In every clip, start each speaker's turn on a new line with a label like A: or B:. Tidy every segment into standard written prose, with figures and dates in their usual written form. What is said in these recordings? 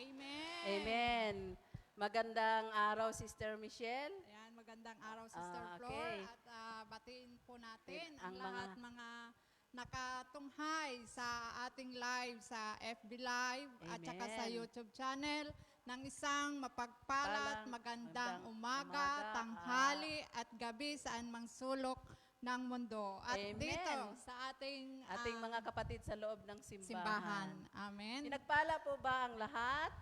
A: Amen.
B: Amen. Magandang araw, Sister Michelle.
A: Ayan, magandang araw, Sister
B: Okay.
A: Flor. At batiin po natin ang
B: Ang
A: lahat mga nakatunghay sa ating live, sa FB Live, at saka sa
B: Amen.
A: YouTube channel ng isang mapagpalat, magandang umaga,
B: umaga,
A: tanghali, at gabi saan mang sulok ng mundo. At
B: Amen.
A: dito sa ating
B: Mga kapatid sa loob ng simbahan.
A: simbahan. Amen.
B: Pinagpala po ba ang lahat?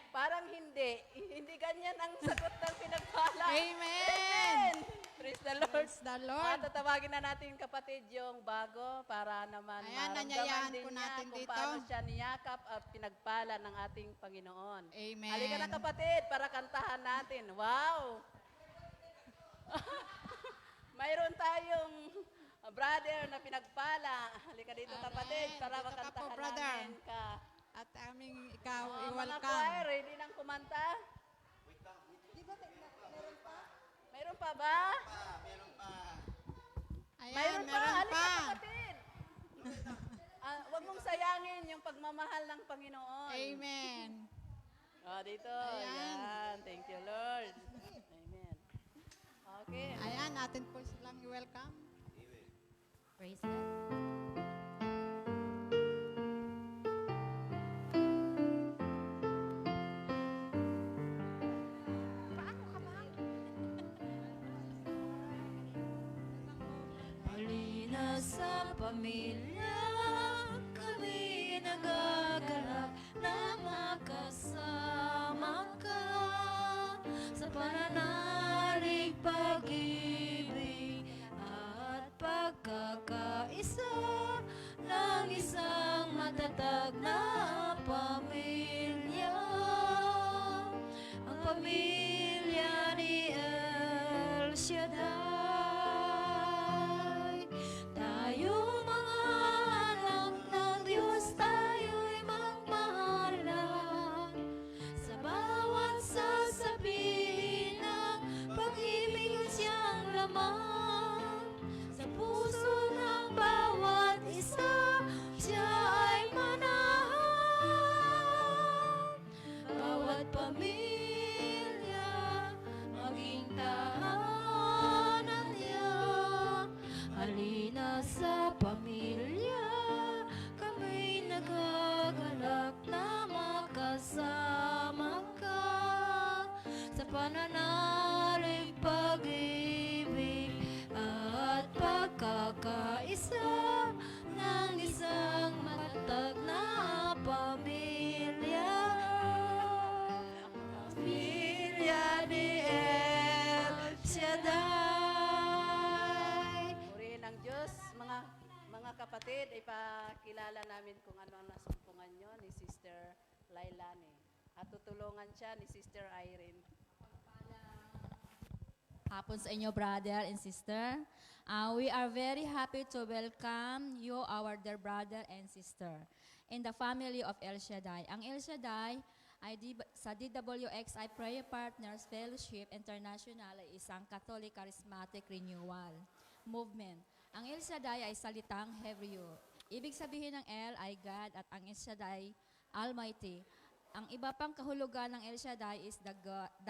B: Parang hindi. Hindi ganyan ang sagot ng pinagpala.
A: Amen.
B: Praise the Lord.
A: Praise the Lord.
B: Tatawagin na natin kapatid yung bago para naman
A: Ayan,
B: maramdaman
A: nanyayahan
B: din
A: po
B: niya
A: natin
B: kung
A: dito.
B: paano siya niyakap at pinagpala ng ating Panginoon.
A: Amen.
B: Halika na kapatid para kantahan natin. Wow! Mayroon tayong brother na pinagpala. Halika dito kapatid para
A: Dito ka po,
B: makantahan
A: brother.
B: namin ka.
A: At aming ikaw
B: Mga
A: i-welcome.
B: choir, ready nang kumanta? Mayroon pa ba?
A: Ayan,
B: Mayroon pa.
A: meron
B: Halika
A: pa.
B: kapatid. Huwag mong sayangin yung pagmamahal ng Panginoon.
A: Amen.
B: Dito.
A: Ayan.
B: Ayan. Thank you, Lord. Amen. Okay.
A: Ayan, natin po silang i-welcome.
C: Praise God. Halina sa pamilya, kami nagagalak na makasama ka sa pananalig, pag-ibig at pagkakaisa ng isang matatag na pamilya. Ang pamilya ni El Shaddai. Tayo mga anak ng Diyos, tayo'y magmahalan sa bawat sasabihin ng pag-ibig siyang laman sa puso ng bawat isa. Siya ay manahan. Bawat pamilya maging tahanan niya. Halina sa pamilya, kami nagagalak na makasama ka sa pananalig, pag-ibig at pagkakaisa ng isang matatag na pamilya. Pamilya ni El Shaddai.
B: Purihin ang Diyos. Mga kapatid, ipakilala namin kung ano ang nasumpungan nyo ni Sister Lailani. At tutulungan siya ni Sister Irene.
C: Hapon sa inyo, brother and sister. We are very happy to welcome you, our dear brother and sister, in the family of El Shaddai. Ang El Shaddai ay sa DWXI Prayer Partners Fellowship International ay isang Catholic Charismatic Renewal Movement. Ang El Shaddai ay salitang Hebreo. Ibig sabihin ng El ay God at ang El Shaddai, Almighty. Ang iba pang kahulugan ng El Shaddai is the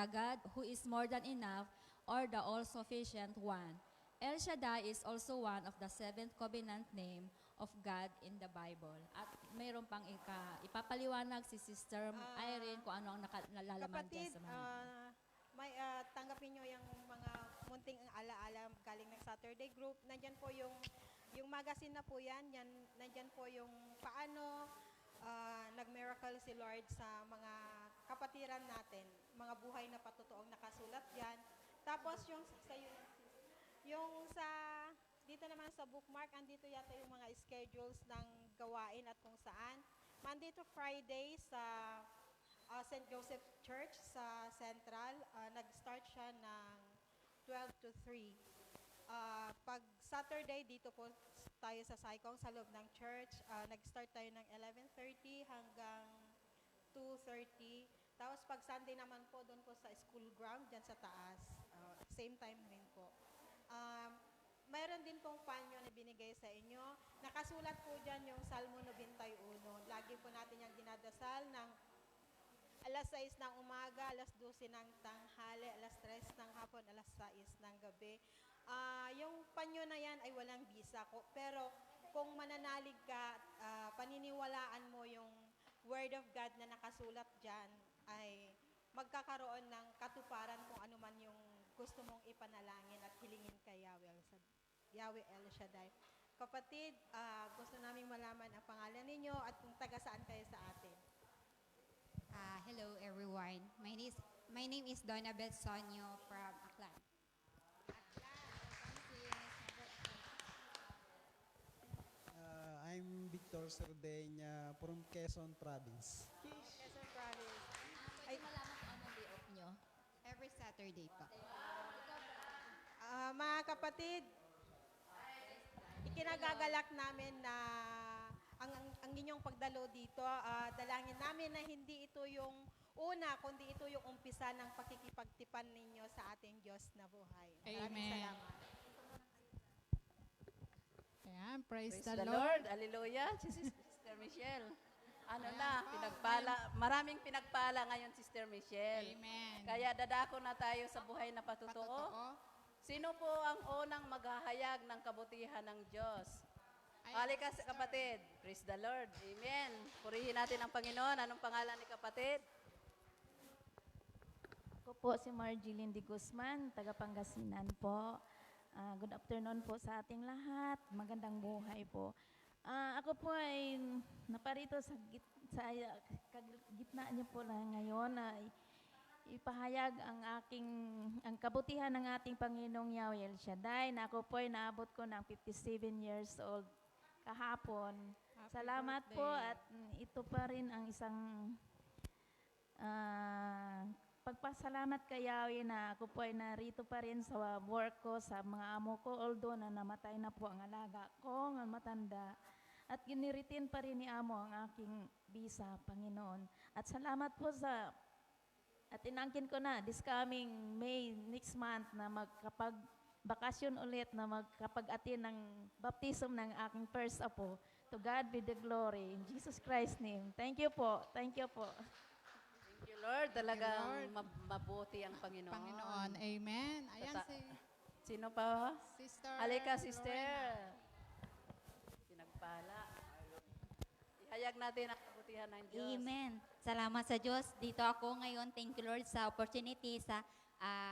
C: God who is more than enough or the all-sufficient one. El Shaddai is also one of the seventh covenant name of God in the Bible. At mayroon pang ipapaliwanag si Sister Irene kung ano ang nalalaman dyan
D: Kapatid,
C: sa mga.
D: tanggapin nyo yung mga munting alaala galing ng Saturday group. Nandyan po yung magazine na po yan. Nandyan po yung paano nag-miracle si Lord sa mga kapatiran natin. Mga buhay na patutuong nakasulat yan. Tapos dito naman sa bookmark, andito yata yung mga schedules ng gawain at kung saan. Monday to Friday sa St. Joseph Church sa Central, nag-start siya ng 12 to 3. Pag Saturday, dito po tayo sa Saicong sa loob ng church. Nag-start tayo ng 11:30 hanggang 2:30. Tapos pag Sunday naman po, doon po sa school ground, dyan sa taas. Same time rin po. Mayroon din pong panyo na binigay sa inyo. Nakasulat po dyan yung Salmo 91. Lagi po natin yung dinadasal ng alas 6 ng umaga, alas 12 ng tanghali, alas 3 ng hapon, alas 6 ng gabi. Yung panyo na yan ay walang visa ko. Pero kung mananalig ka, paniniwalaan mo yung Word of God na nakasulat dyan, ay magkakaroon ng katuparan kung ano man yung gusto mong ipanalangin at hilingin kay Yahweh El Shaddai. Kapatid, gusto naming malaman ang pangalan ninyo at kung taga saan kayo sa atin.
E: Hello everyone. My name is Donna Beth Sonyo from Aklan.
F: I'm Victor Cerdeña from Quezon Province.
D: Quezon Province.
C: Pwede malaman kung anong day off nyo.
E: Every Saturday po.
D: Mga kapatid, ikinagagalak namin na ang inyong pagdalo dito, dalangin namin na hindi ito yung una, kundi ito yung umpisa ng pakikipagtipan ninyo sa ating Diyos na buhay. Maraming
A: Amen.
D: salamat.
A: Ayan, praise,
B: Praise
A: the
B: the
A: Lord.
B: Lord. Hallelujah. Si Sister Michelle. Maraming pinagpala ngayon, Sister Michelle.
A: Amen.
B: Kaya dadako na tayo sa buhay na patutuo.
A: Patotoo.
B: Sino po ang unang maghahayag ng kabutihan ng Diyos? Halika kapatid. Praise the Lord. Amen. Purihin natin ang Panginoon. Anong pangalan ni kapatid?
G: Ako po si Marjeline de Guzman, taga Pangasinan po. Good afternoon po sa ating lahat. Magandang buhay po. Ako po ay naparito sa gitna niyo po na ngayon na ipahayag ang kabutihan ng ating Panginoong Yahweh El Shaddai na ako po ay naabot ko ng 57 years old kahapon.
A: Happy
G: Salamat
A: birthday.
G: po at ito pa rin ang isang pagpasalamat kay Yahweh na ako po ay narito pa rin sa work ko, sa mga amo ko, although na namatay na po ang alaga ko, ang matanda. At giniritin pa rin ni amo ang aking visa, Panginoon. At salamat po at inangkin ko na this coming May next month na magkapag-bakasyon ulit na magkapag-attend ng baptism ng aking first apo. To God be the glory. In Jesus Christ's name. Thank you po. Thank you po.
B: Thank you, Lord. Talagang
A: Lord.
B: mabuti ang Panginoon.
A: Panginoon. Amen. Ayan
B: Tata-
A: si
B: Sino pa?
A: Sister
B: Halika, sister.
A: Lorena.
B: Pinagpala. Ihayag natin ang kabutihan ng Diyos.
E: Amen. Salamat sa Diyos. Dito ako ngayon. Thank you Lord sa opportunity sa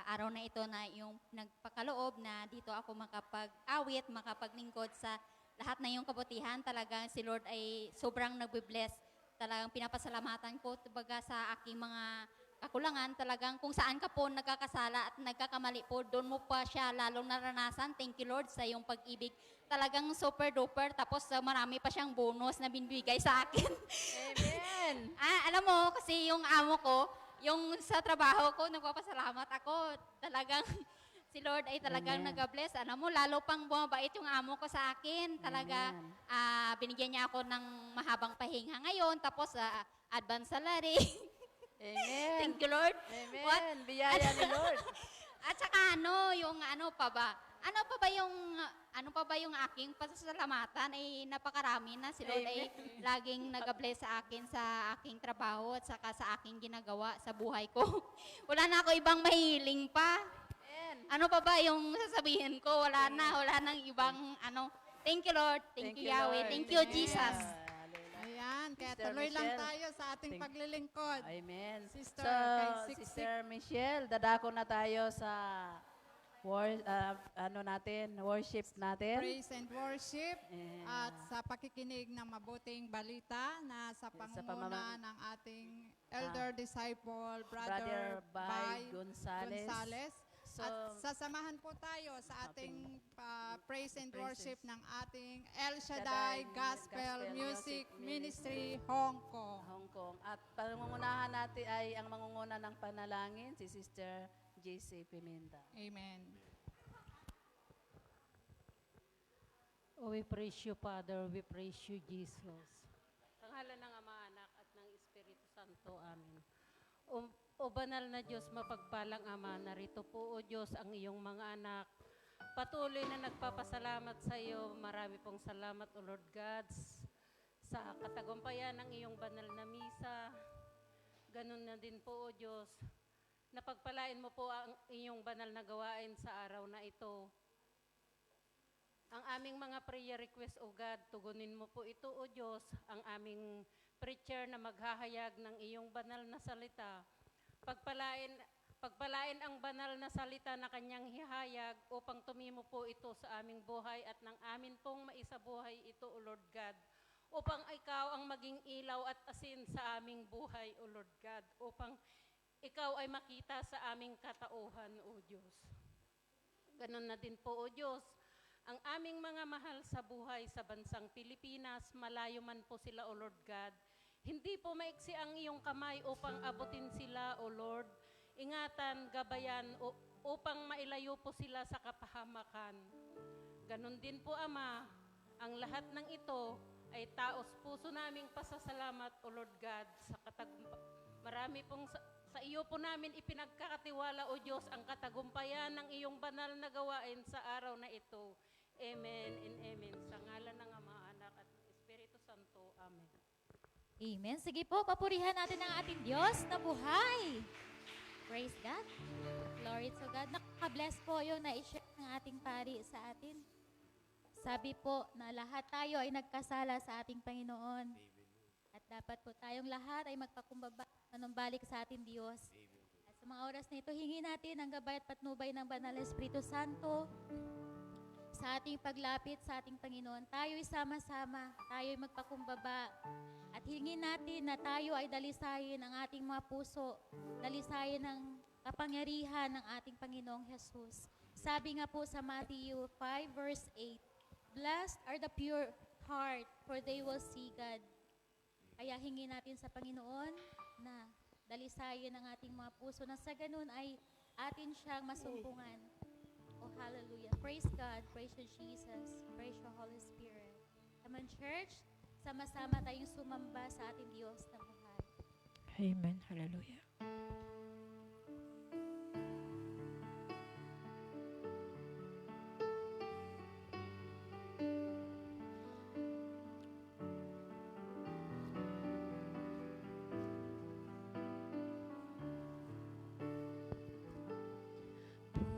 E: araw na ito na yung nagpakaloob na dito ako makapag-awit, makapaglingkod sa lahat na yung kabutihan. Talagang si Lord ay sobrang nagbe-bless. Talagang pinapasalamatan ko baga sa aking mga kakulangan. Talagang kung saan ka po nagkakasala at nagkakamali po, doon mo pa siya lalong naranasan. Thank you Lord sa iyong pag-ibig. Talagang super duper. Tapos marami pa siyang bonus na binibigay sa akin.
B: Amen.
E: Alam mo, kasi yung amo ko, yung sa trabaho ko, nagpapasalamat ako. Talagang si Lord ay talagang
B: Amen.
E: nag-bless. Alam mo, lalo pang bumabait yung amo ko sa akin. Talaga, binigyan niya ako ng mahabang pahinga ngayon. Tapos, advance salary.
B: Amen.
E: Thank you, Lord.
B: Amen.
E: What?
B: Biyaya ni Lord.
E: At saka yung ano pa ba? Ano pa ba yung aking pasasalamatan ay napakarami na. Si Lord ay laging nag-bless sa akin sa aking trabaho at saka sa aking ginagawa sa buhay ko. Wala na ako ibang mahiling pa.
B: Amen.
E: Ano pa ba yung sasabihin ko? Wala nang ibang ano. Thank you Lord. Thank you Yahweh.
B: Lord.
E: Thank you
B: Amen.
E: Jesus.
B: Hallelujah.
A: Ayan, kaya
B: Sister
A: tuloy lang
B: Michelle.
A: tayo sa ating
B: Thank-
A: paglilingkod.
B: Amen.
A: Sister,
B: So,
A: kay Siksik.
B: Sister Michelle, dadako na tayo sa worship natin.
A: Praise and worship
B: And,
A: at sa pakikinig ng mabuting balita na sa pangunguna
B: pamamagitan
A: ng ating elder disciple,
B: Brother
A: Brother
B: Bay
A: Bay
B: Gonzales.
A: Gonzales.
B: So,
A: At sasamahan po tayo sa ating praise and worship ng ating El Shaddai Gospel Music Ministry Hong Kong.
B: Hong Kong. At pangungunahan natin ay ang mangunguna ng panalangin, si Sister JC Piminta.
A: Amen.
H: Oh, we praise you, Father. We praise you, Jesus. Sa ngalan ng Ama, Anak, at ng Espiritu Santo. Amen. O banal na Diyos, mapagpalang Ama, narito po, O Diyos, ang iyong mga anak. Patuloy na nagpapasalamat sa iyo. Marami pong salamat, O Lord God, sa katagumpayan ng iyong banal na misa. Ganun na din po, O Diyos, napagpalain mo po ang inyong banal na gawain sa araw na ito. Ang aming mga prayer request, O God, tugunin mo po ito, O Diyos, ang aming preacher na maghahayag ng iyong banal na salita. Pagpalain ang banal na salita na kanyang hihayag upang tumimo po ito sa aming buhay at ng amin pong maisabuhay ito, O Lord God. Upang ikaw ang maging ilaw at asin sa aming buhay, O Lord God. Upang ikaw ay makita sa aming katauhan, O Diyos. Ganon na din po, O Diyos, ang aming mga mahal sa buhay sa bansang Pilipinas, malayo man po sila, O Lord God. Hindi po maiksi ang iyong kamay upang abutin sila, O Lord. Ingatan, gabayan, upang mailayo po sila sa kapahamakan. Ganon din po, Ama, ang lahat ng ito ay taos puso naming pasasalamat, O Lord God, marami pong sa iyo po namin ipinagkakatiwala, O Diyos, ang katagumpayan ng iyong banal na gawain sa araw na ito. Amen and amen. Sa ngalan ng Ama, Anak at Espiritu Santo. Amen.
E: Amen. Sige po, papurihan natin ang ating Diyos na buhay. Praise God. Glory to God. Nakaka-bless po yung na-share ng ating pari sa atin. Sabi po na lahat tayo ay nagkasala sa ating Panginoon. At dapat po tayong lahat ay magpakumbaba, manumbalik sa ating Diyos. At sa mga oras na ito, hingi natin ang gabay at patnubay ng Banal na Espiritu Santo sa ating paglapit sa ating Panginoon. Tayo ay sama-sama, tayo ay magpakumbaba. At hingin natin na tayo ay dalisayin ang ating mga puso, dalisayin ang kapangyarihan ng ating Panginoong Jesus. Sabi nga po sa Matthew 5 verse 8, Blessed are the pure heart, for they will see God. Kaya hingin natin sa Panginoon na dalisayin ang ating mga puso na sa ganun ay atin siyang masumpungan. Oh, hallelujah. Praise God. Praise you, Jesus. Praise you, Holy Spirit. Come on, church. Sama-sama tayong sumamba sa ating Diyos na buhay.
I: Amen. Hallelujah.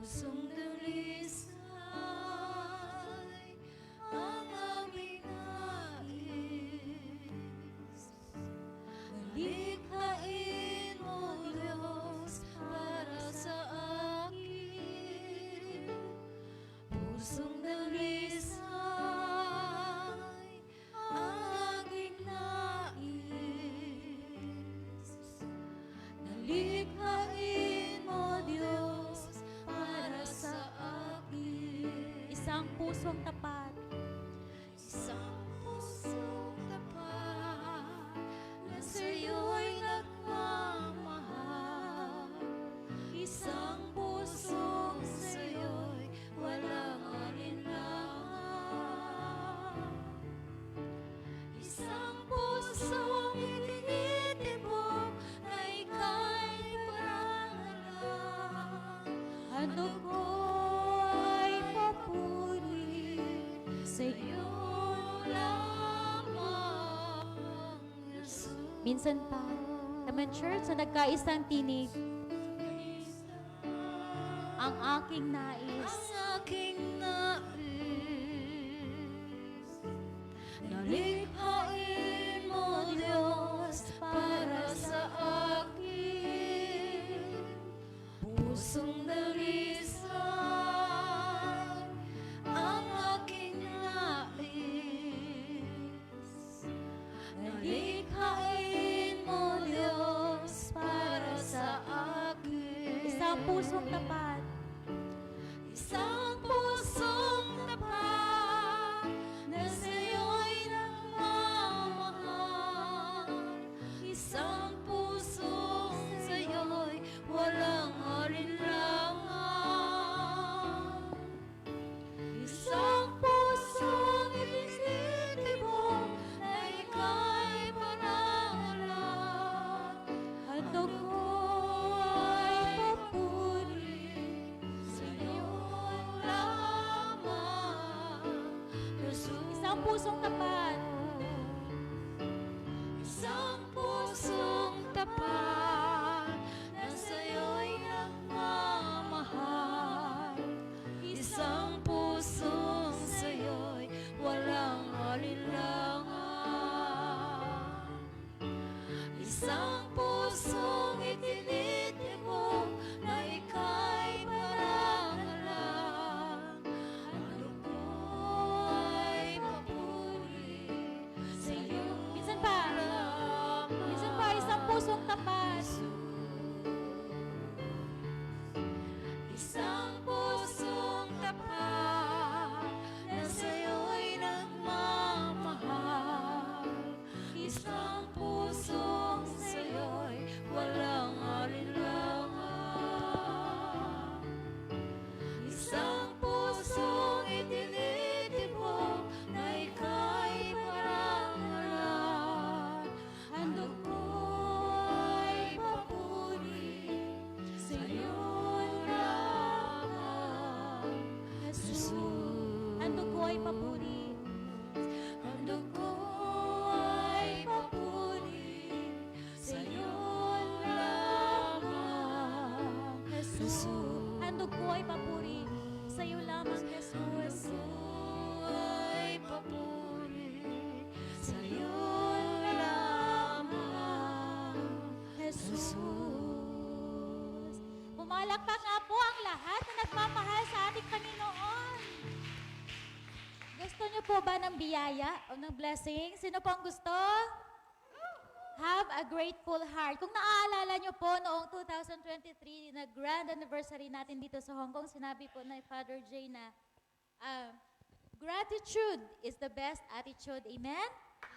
J: Pusong dalisay ang aming nais. Nalikhain mo, Diyos, para sa akin. Pusong dalisay ang aking nais. Nalikhain mo, Diyos, para sa akin.
E: Isang pusong tapat.
J: Isang pusong tapat na sa'yo'y nagmamahal. Isang pusong sa'yo'y walang alinlangan. Isang pusong itinitibok na ika'y parangalan. Ano ko'y papuri sa'yo lamang, Jesus.
E: Minsan pa, naman church, na nagkaisang tinig, ang aking nais.
J: Ang aking nais, nalikhain mo, Diyos, para sa akin. Pusong dalisay ang aking nais. Nalikhain mo, Diyos, para sa akin.
E: Isang pusong tapat.
J: Isang pusong tapat na sa'yo'y nagmamahal. Isang pusong sa'yo'y walang alinlangan. Isang pusong itinitibok na ika'y parangalang. Ang dugo ay papuri sa iyong
E: Minsan pa, isang pusong tapat.
J: Isang pusong tapat na sa'yo'y nagmamahal. Isang pusong sa'yo'y walang alinlangan. Isang pusong itinitibok na ika'y parangalan. Handog ko ay papuri sa iyong lamang, Jesus.
E: Handog ko ay papuri.
J: Handog ko ay papuri sa iyong lamang, Jesus.
E: Handog ko ay papuri sa iyo lamang, Jesus.
J: Ay papuri sa iyong lamang, Jesus.
E: Pumalakpak nga po ang lahat na nagmamahal sa ating Panginoon. Gusto niyo po ba ng biyaya o ng blessing? Sino po ang gusto? Have a grateful heart. Kung naaalala niyo po noong 2023 na grand anniversary natin dito sa Hong Kong, sinabi po na Father Jay na gratitude is the best attitude. Amen?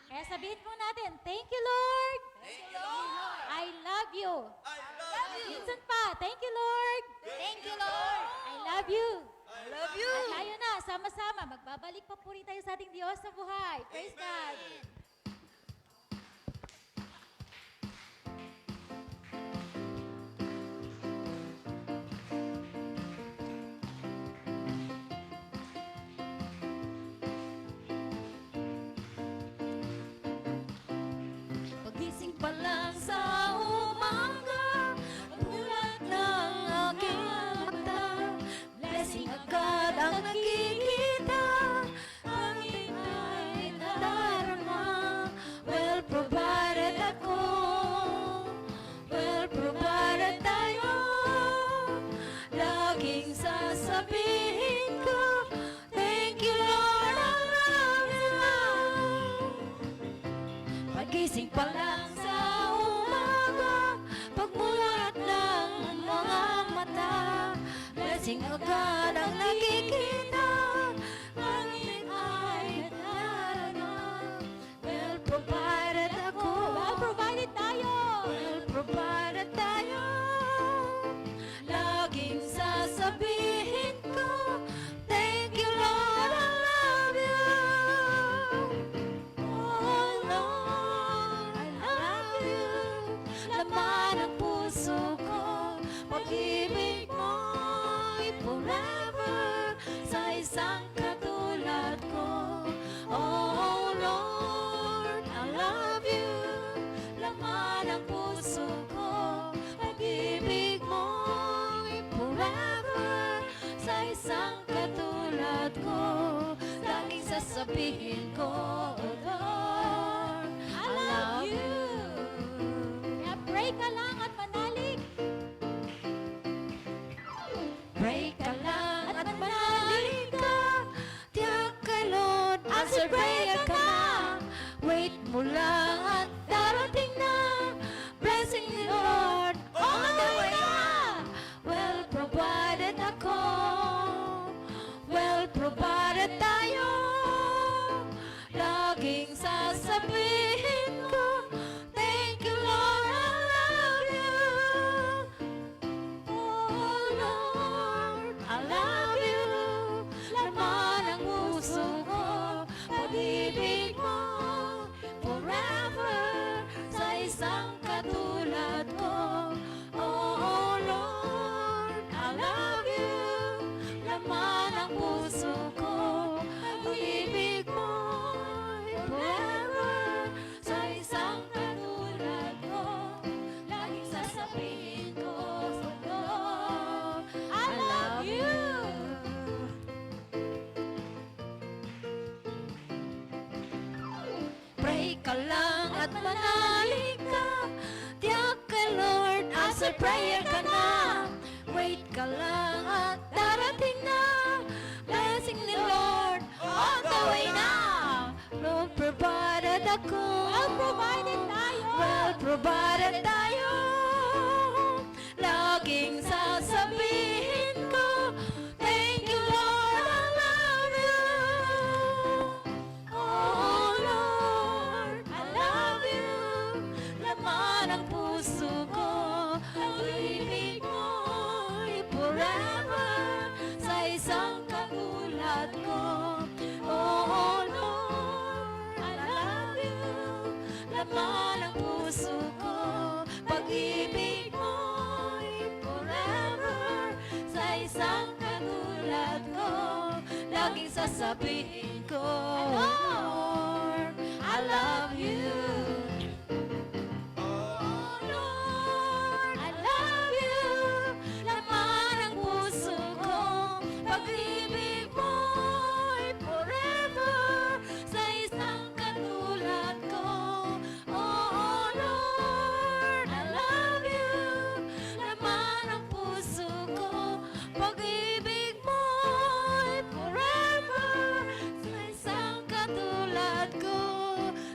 E: Kaya sabihin po natin, thank you, Lord.
J: Thank you, Lord.
E: I love you.
J: I love you.
E: Minsan pa, thank you, Lord.
J: Thank you, Lord.
E: I love you.
J: I love you.
E: At tayo na, sama-sama, magbabalik pa puri tayo sa ating Diyos sa buhay. Praise God.
J: Pagising pa lang sa umaga, pagmulat ng aking mata, blessing agad ang nakikita, hangin ay nadarama. Well provided ako, well provided tayo, laging sasabihin ko, thank you Lord, I love you. Pagising pa lang sa umaga, pagmulat ng mga mata, blessing agad ang nakikita, hangin ay nadarama. Well provided ako,
E: Well provided tayo.
J: well provided tayo, laging sasabihin ko, thank you Lord, I love you. Oh Lord, I love you. Laman ng puso ko, pag-ibig mo'y forever sa isang katulad ko. Oh Lord, I love you. Laman ng puso ko, pag-ibig mo'y forever sa isang katulad ko. Laging sasabihin ko, oh Lord, I love you.
E: Kaya pray ka lang at manalig.
J: Pray ka lang at manalig ka, tiyak kay Lord, answer prayer ka na. Wait mo lang at darating na, blessing ni Lord, on the way na. Well provided ako, well provided tayo, laging sasabihin ko, thank you Lord, I love you. Oh Lord, I love you. Laman ang puso ko, pag-ibig mo, forever sa isang katulad ko. Oh Lord, I love you. Laman ang puso ko, pag-ibig mo, forever sa isang katulad ko. Laging sasabihin ko, Lord, I love you. Pray ka lang at manalig ka, me, Lord, answer prayer ka na. Wait ka lang at darating na. Blessing ni Lord, on the way na. Lord, provided ako. Well provided tayo. Well provided tayo. Laging sasabihin ko, thank you, Lord, I love you. Oh, Lord, I love you. Laman ang puso ko, pag-ibig mo'y forever. Sa isang katulad ko, oh, Lord, I love you. Laman ang puso ko, pag-ibig mo'y forever. Sa isang katulad ko, laging sasabihin ko, Lord, I love you. Oh, Lord, I love you. Laman ang puso ko, pag-ibig mo'y forever. Sa isang katulad ko, oh, Lord, I love you. Laman ang puso ko, pag-ibig mo'y forever. Sa isang katulad ko,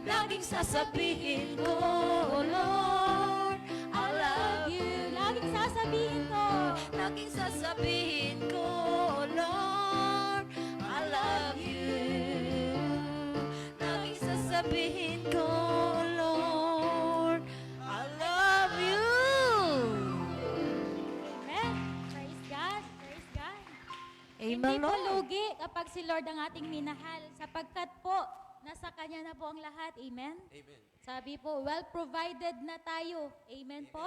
J: laging sasabihin ko, oh, Lord, I love you. Laging sasabihin ko, laging sasabihin ko, oh, Lord, I love you. Laging sasabihin ko, oh, Lord, I love you.
C: Amen. Praise God. Praise God.
J: Amen,
C: Hindi po
J: Lord.
C: lugi kapag si Lord ang ating minahal, sapagkat po, nasa Kanya na po ang lahat. Amen? Sabi po, well provided na tayo. Amen po?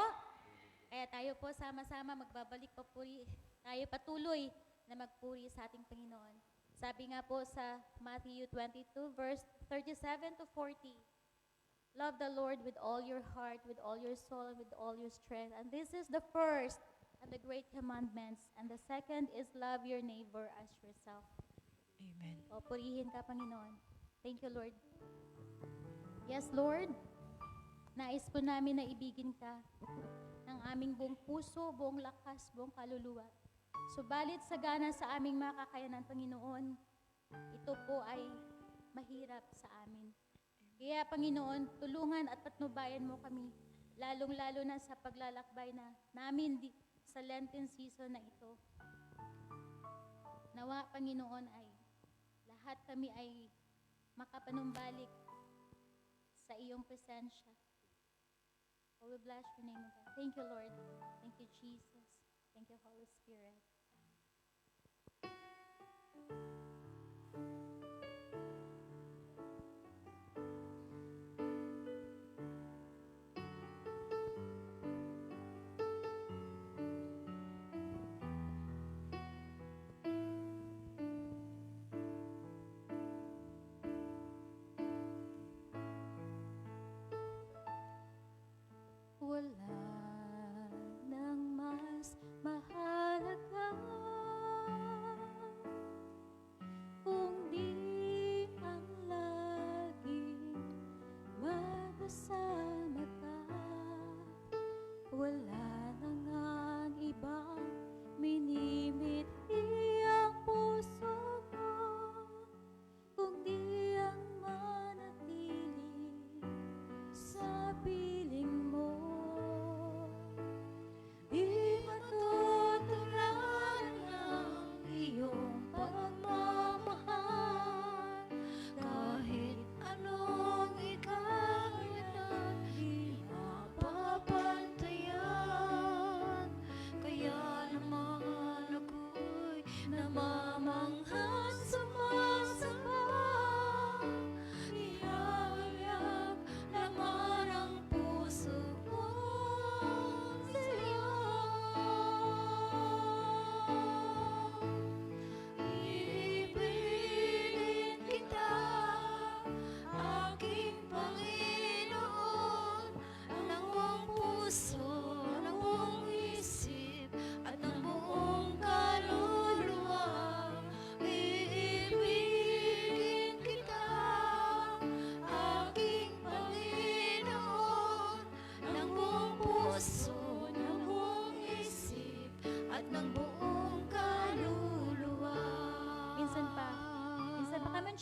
C: Kaya tayo po sama-sama magbabalik papuri. Tayo patuloy na magpuri sa ating Panginoon. Sabi nga po sa Matthew 22, verse 37 to 40, love the Lord with all your heart, with all your soul, and with all your strength. And this is the first and the great commandments. And the second is love your neighbor as yourself.
I: Amen.
C: O, purihin ka, Panginoon. Thank you, Lord. Yes, Lord. Nais po namin na ibigin ka ng aming buong puso, buong lakas, buong kaluluwa. Subalit sagana sa aming makakayanan, Panginoon, ito po ay mahirap sa amin. Kaya, Panginoon, tulungan at patnubayan mo kami, lalong-lalo na sa paglalakbay na namin sa Lenten season na ito. Nawa, Panginoon, ay lahat kami ay makapanumbalik sa iyong presensya. Oh, we bless your name, God. Thank you, Lord. Thank you, Jesus. Thank you, Holy Spirit.
J: Wala nang mas mahalaga kung di ang laging magkasama ka. Wala nang ang ibang minimithi ang puso ko kung di ang manatili sa piling mo. Di matutulan ang iyong pagmamahal kahit anong ikawin at di mapapantayan.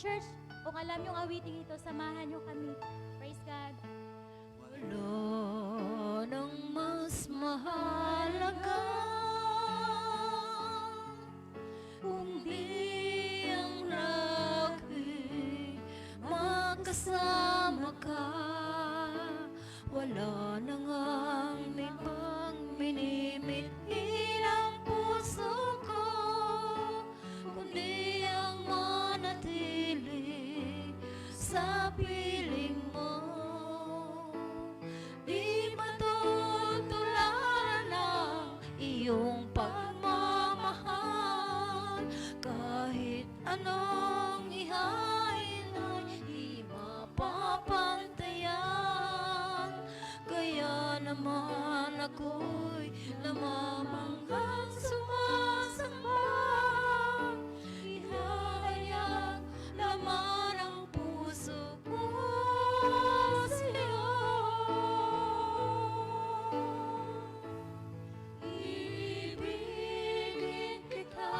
C: church, kung alam yung awiting ito, samahan nyo kami. Praise God.
J: Wala nang mas mahalaga kundi ang lagi makasama ka. Wala na ngang ibang minimitin ang puso ko kundi ang manatili sa piling mo. Di matutularan ang iyong pagmamahal. Kahit anong ihain ay di mapapantayan. Kaya naman ako'y namamanggang sumasamba. Ihahayag laman ang puso ko sa'yo. Ibigin kita,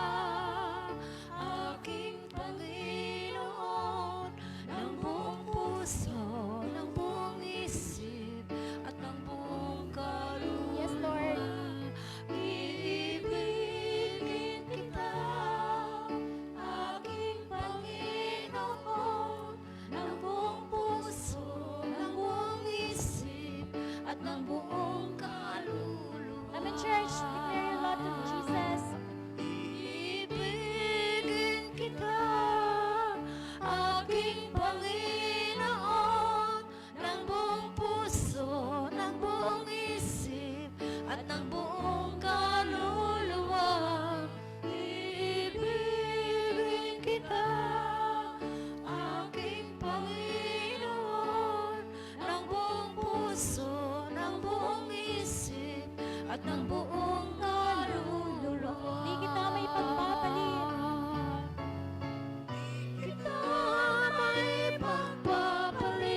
J: aking Panginoon, ng buong puso, ng buong isip, at ng buong kaluluwa.
C: Yes, Lord.
J: Ibigin kita, aking Panginoon, ng buong puso, ng buong isip, at ng buong kaluluwa.
C: Amen, church. Declare your love to Jesus.
J: Ibigin kita, aking Panginoon, ng buong puso, ng buong isip, at ng buong kaluluwa. Ibigin kita, aking Panginoon, ng buong puso, ng buong isip, at ng buong kaluluwa.
C: Di kita may pagpapalit.
J: Kita may pagpapalit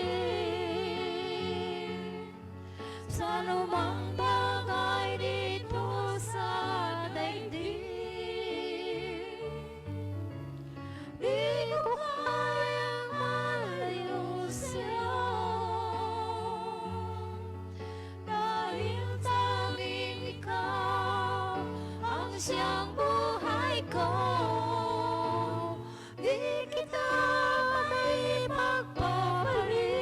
J: sa anumang bagay dito sa daigdig. Di ko kayang malayo sa'yo, dahil tanging ikaw ang siyang buhay ko. Di kita may pagpapalit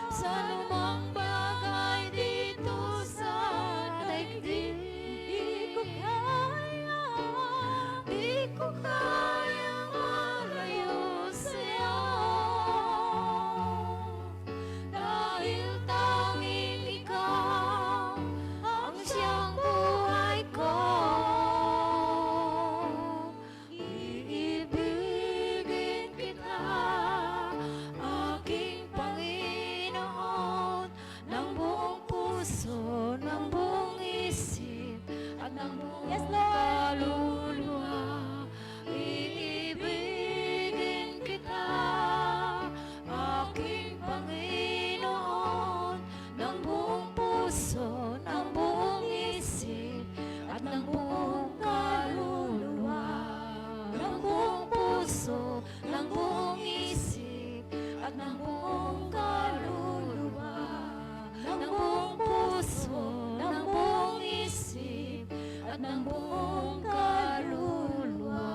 J: sa anumang bagay dito sa daigdig. Di ko kayang malayo sa'yo, dahil tanging ikaw ang siyang buhay ko. Iibigin kita, aking Panginoon, ng buong puso, ng buong isip, at ng buong kaluluwa. Iibigin kita, aking Panginoon, ng buong puso, ng buong isip, at ng buong kaluluwa. Ng buong puso, ng buong isip, at ng buong kaluluwa. Ng buong puso, ng buong isip, at ng buong kaluluwa.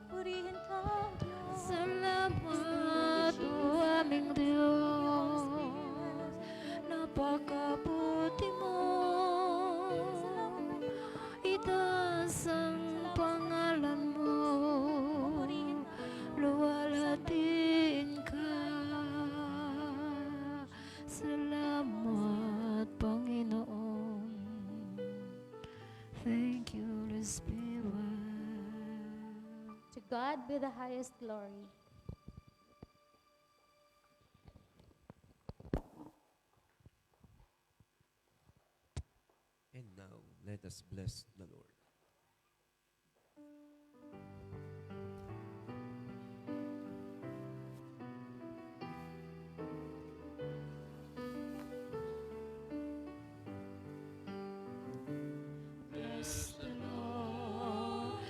C: Purihin ka, Diyos.
J: Salamat, o aming Diyos, napakabuti mo. Itaas ang pangalan mo, luwalhatiin ka. Salamat, Panginoon. Thank you, Holy Spirit.
C: To God be the highest glory.
K: And now, let us bless the Lord.
J: Bless the Lord,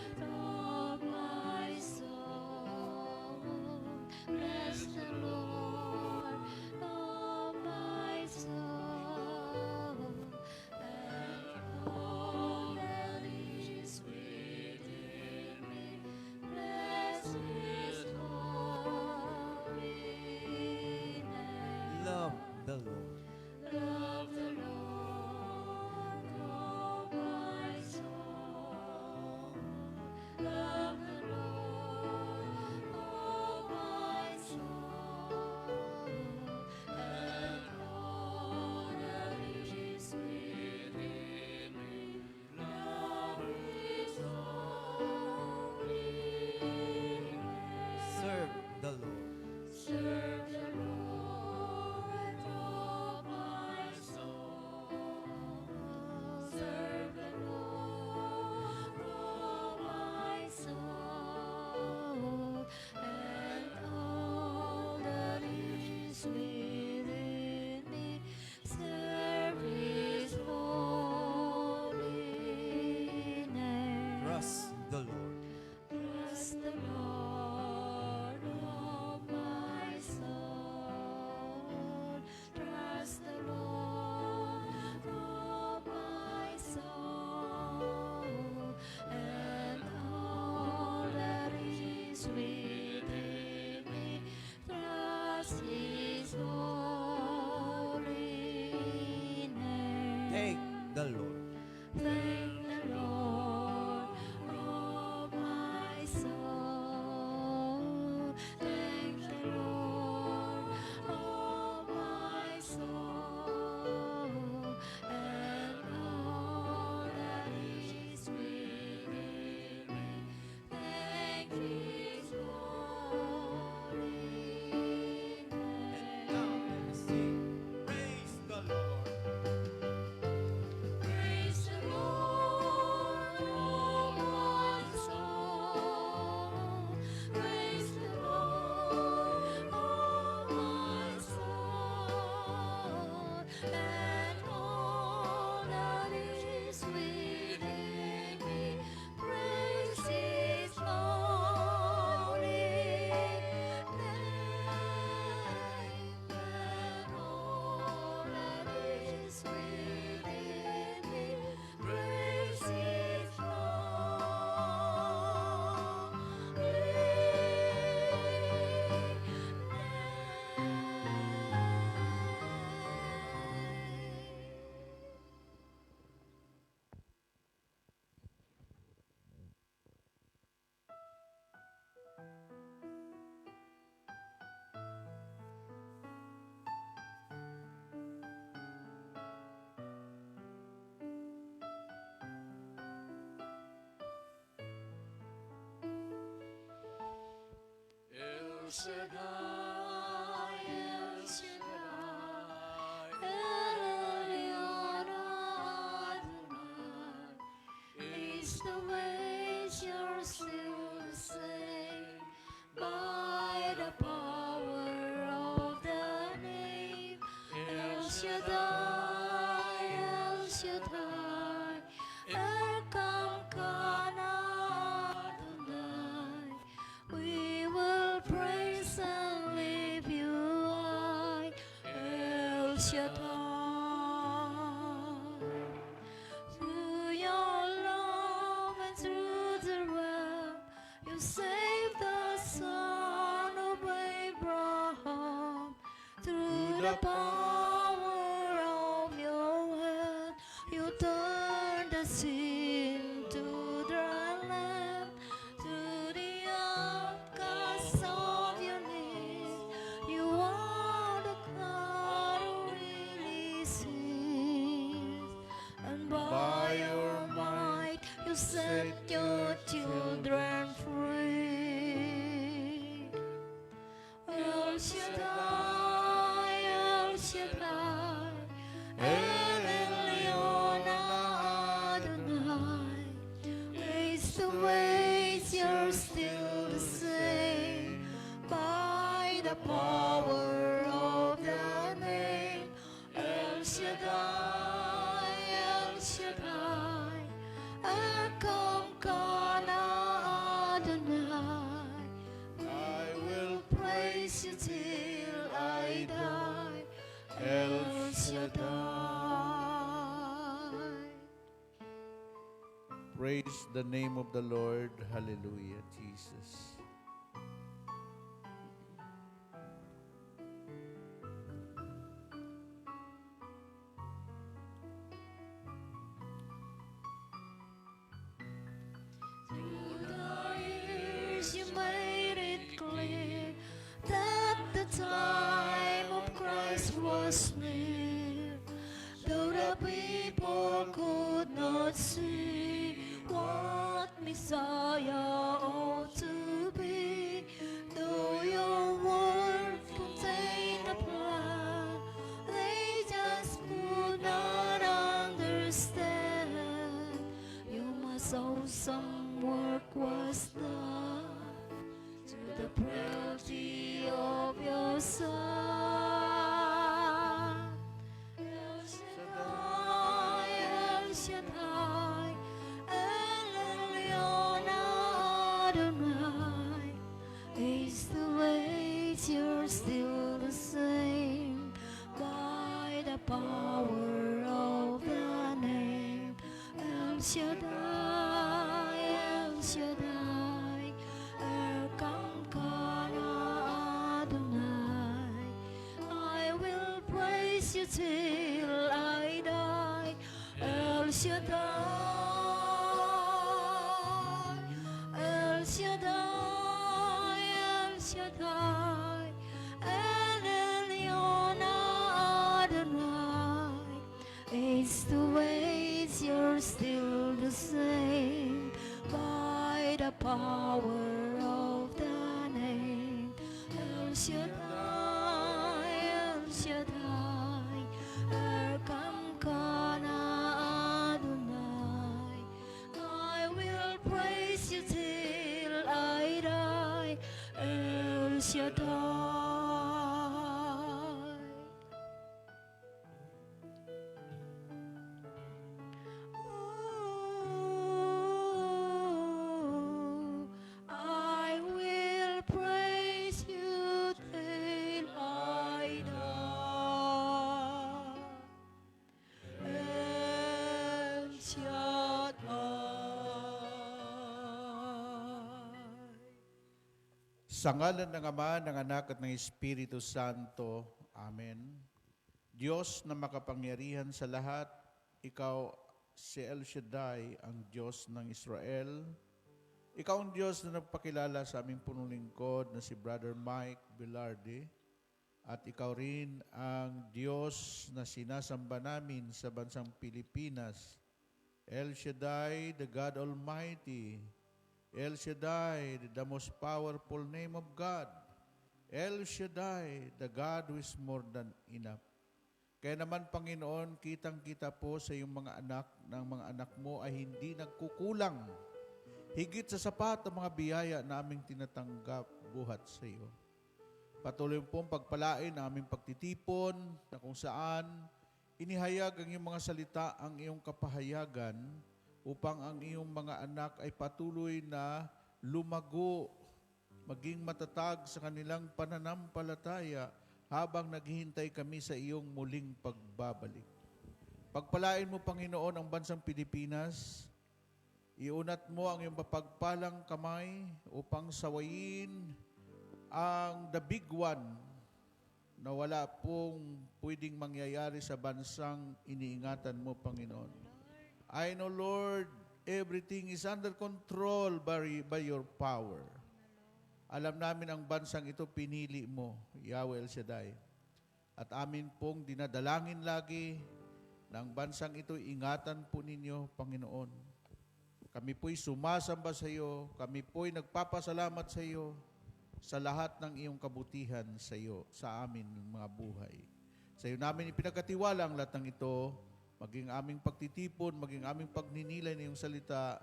K: the Lord.
J: Love the Lord, oh my soul. Love the Lord, oh my soul. And all that is within me. Love His holy name.
K: Serve the Lord.
J: Serve the Lord, oh my soul. Serve the Lord, oh my soul. And all that is within me. Serve His holy name.
K: Trust the Lord.
J: Trust the Lord, oh my soul. Trust the Lord, oh my soul. And all that is within me. Trust His holy name.
K: Thank the Lord.
J: Thank the Lord, oh my soul. Thank the Lord, oh my soul. And all that is within me. Thank His holy name.
K: Now let us sing. Praise the Lord.
J: Praise the Lord, oh my soul. Praise the Lord, oh my soul. And all that is within me. Praise His holy name. And all that is within me. Praise His El Shaddai, El Shaddai, El Elyon Adonai. Is the ways you're still the same by the power of the name El Shaddai, El Shaddai, Elkamkana Adonai. We will praise and lift you high, El Shaddai. Through your love and through the realm, you saved the son of Abraham. Through the power of your hand, you turned the sea into dry land. Through the outcasts of your knees, you are the God who releases. And by your might, you set your children free. El Shaddai, El Shaddai, El Elyon Adonai. Ways to ways, you're still the same by the power of the name El Shaddai, El Shaddai, Elkamkana Adonai. I will praise you till I die, El Shaddai.
L: Praise the name of the Lord. Hallelujah, Jesus.
J: Christ was near, though the people could not see what Messiah ought to be. Though your word contained a plan, they just could not understand. You must awesome work was done to the frailty of your Son. El Shaddai, El Shaddai, El Elyon Adonai. Is the way you're still the same by the power of the name El Shaddai, El Shaddai, Erkamkana Adonai. I will praise you till I die, El Shaddai, El Shaddai, El Shaddai, El Elyon Adonai. It's the ways you're still the same by the power of the name El Shaddai, El Shaddai, Erkamkana Adonai. I will praise you till I die, El Shaddai. Oh, I will praise you till I die, El Shaddai.
L: Sa ngalan ng Ama, ng Anak at ng Espiritu Santo. Amen. Diyos na makapangyarihan sa lahat, Ikaw si El Shaddai, ang Diyos ng Israel. Ikaw ang Diyos na nagpakilala sa aming punong lingkod na si Brother Mike Velarde. At ikaw rin ang Diyos na sinasamba namin sa bansang Pilipinas. El Shaddai, the God Almighty. El Shaddai, the most powerful name of God. El Shaddai, the God who is more than enough. Kaya naman, Panginoon, kitang-kita po sa iyong mga anak, ng mga anak mo ay hindi nagkukulang. Higit sa sapat ang mga biyaya na aming tinatanggap buhat sa iyo. Patuloy pong pagpalain ang aming pagtitipon na kung saan inihayag ang iyong mga salita, ang iyong kapahayagan upang ang iyong mga anak ay patuloy na lumago, maging matatag sa kanilang pananampalataya habang naghihintay kami sa iyong muling pagbabalik. Pagpalain mo, Panginoon, ang bansang Pilipinas. Iunat mo ang iyong mapagpalang kamay upang sawayin ang the big one na wala pong pwedeng mangyayari sa bansang iniingatan mo, Panginoon. I know, Lord, everything is under control by your power. Alam namin ang bansang ito pinili mo, Yahweh El Shaddai. At amin pong dinadalangin lagi na ang bansang ito ingatan po ninyo, Panginoon. Kami po'y sumasamba sa iyo, kami po'y nagpapasalamat sa iyo sa lahat ng iyong kabutihan sa iyo, sa amin mga buhay. Sa iyo namin ipinagkatiwala ang lahat ng ito, maging aming pagtitipon, maging aming pagninilay ng iyong salita,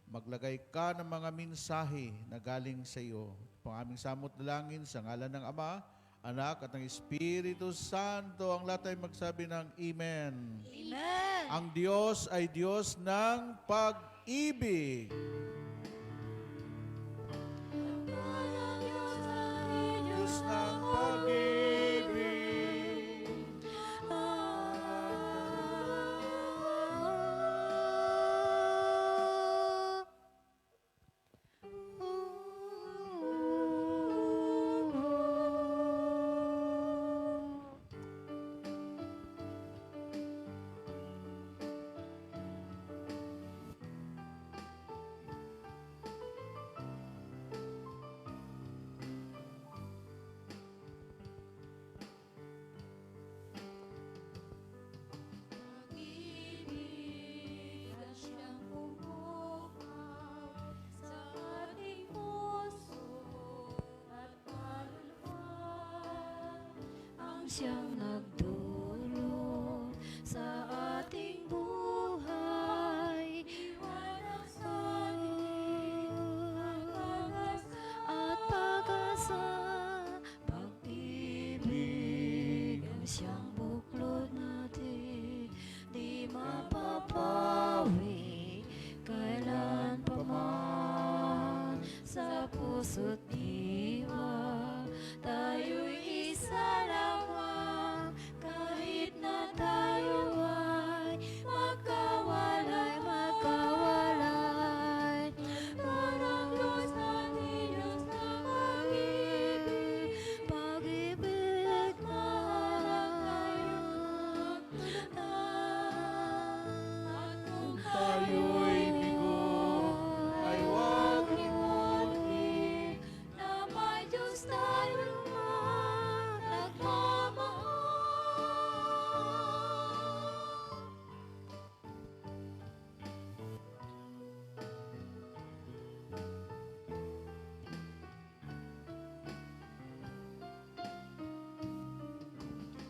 L: maglagay ka ng mga mensahe na galing sa iyo. Pang aming samot dalangin sa ngalan ng Ama, Anak at ng Espiritu Santo, ang lahat ay magsabi ng Amen.
J: Amen.
L: Ang Diyos ay Diyos ng pag-ibig. Diyos ng pag-ibig.
J: siyang nagdulot sa ating buhay. Iwanan at pag-asa, pag-ibig ang siyang buklod natin, di mapapawi kailan pa man. Sa puso't diwa tayo'y isa lamang, kahit na tayo ay magkawalay, magkawalay. Parang Diyos natin, Diyos na pag-ibig, pag-ibig na
L: Kung tayo'y bigo, ay huwag
J: limutin na may Diyos tayong nagmamahal.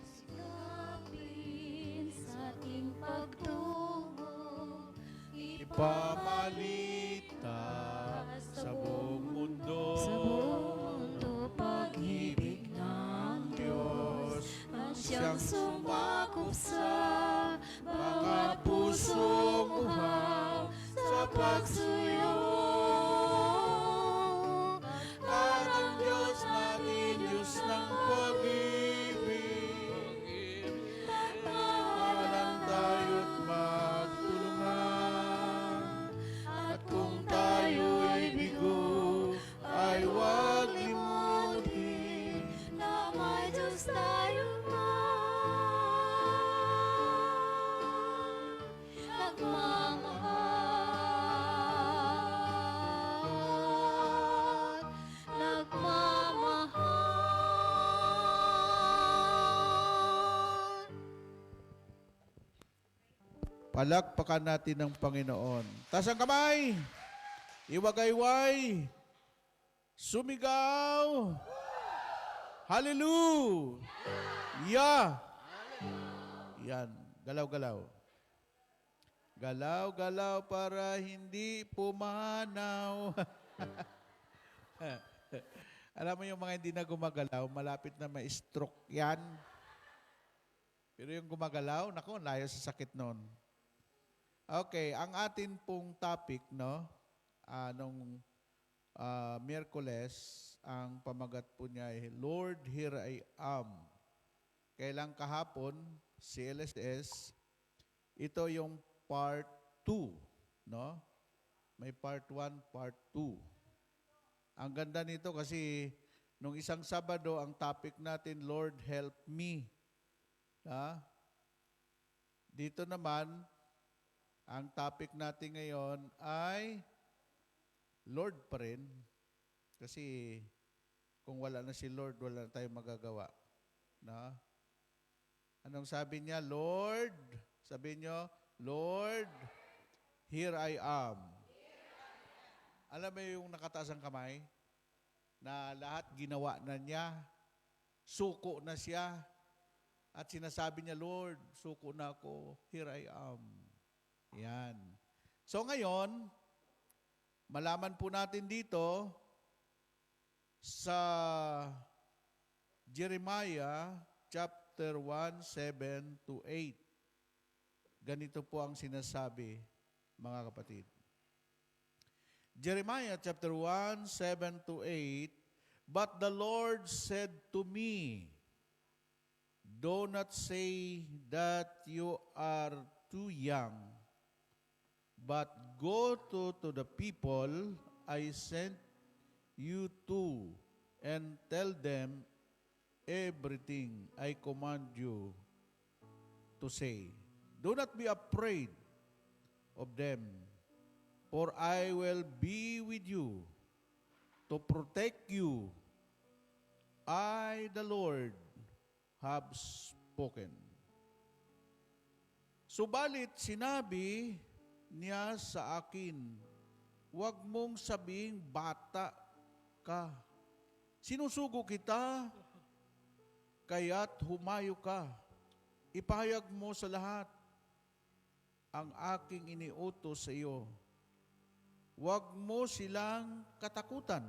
J: Silapin sa ating pagtungo,
L: ipamalita sa buong mundo.
J: sa buong mundo, pag-ibig ng Diyos ang siyang sumakop sa mga pusong uhaw sa pagsuyo.
L: Parang Diyos natin, Diyos ng pag-ibig. Walang tayo't magtulungan. At kung tayo'y bigo, ay huwag limutin
J: Na may Diyos tayong nagmamahal, nagmamahal.
L: Palakpakan natin ng Panginoon. Taas ang kamay. Iwagayway. Sumigaw. Hallelujah. Yan. Galaw-galaw. Galaw-galaw para hindi pumanaw. Alam mo yung mga hindi na gumagalaw, malapit na ma-stroke yan. Pero yung gumagalaw, naku, layo sa sakit nun. Okay, ang atin pong topic, no, nung Miyerkules, ang pamagat po niya ay, Lord, here I am. Kailang kahapon, CLSS, ito yung part 2, no? May part 1, part 2. Ang ganda nito kasi nung isang Sabado, ang topic natin, Lord, help me. Ha? Dito naman, ang topic natin ngayon ay Lord pa rin. Kasi kung wala na si Lord, wala na tayong magagawa. Na? Anong sabi niya? Lord, sabi niyo, Lord, here I am. Alam mo yung nakataas ang kamay? Na lahat ginawa na niya, suko na siya, at sinasabi niya, Lord, suko na ako, here I am. Yan. So ngayon, malaman po natin dito sa Jeremiah chapter 1, 7 to 8. Ganito po ang sinasabi, mga kapatid. Jeremiah chapter 1, 7 to 8, But the Lord said to me, Do not say that you are too young, but go to the people I sent you to, and tell them everything I command you to say. Do not be afraid of them, for I will be with you to protect you. I, the Lord, have spoken. Subalit sinabi niya sa akin, huwag mong sabing bata ka. Sinusugo kita kaya't humayo ka. Ipahayag mo sa lahat ang aking iniutos sa iyo. Huwag mo silang katakutan,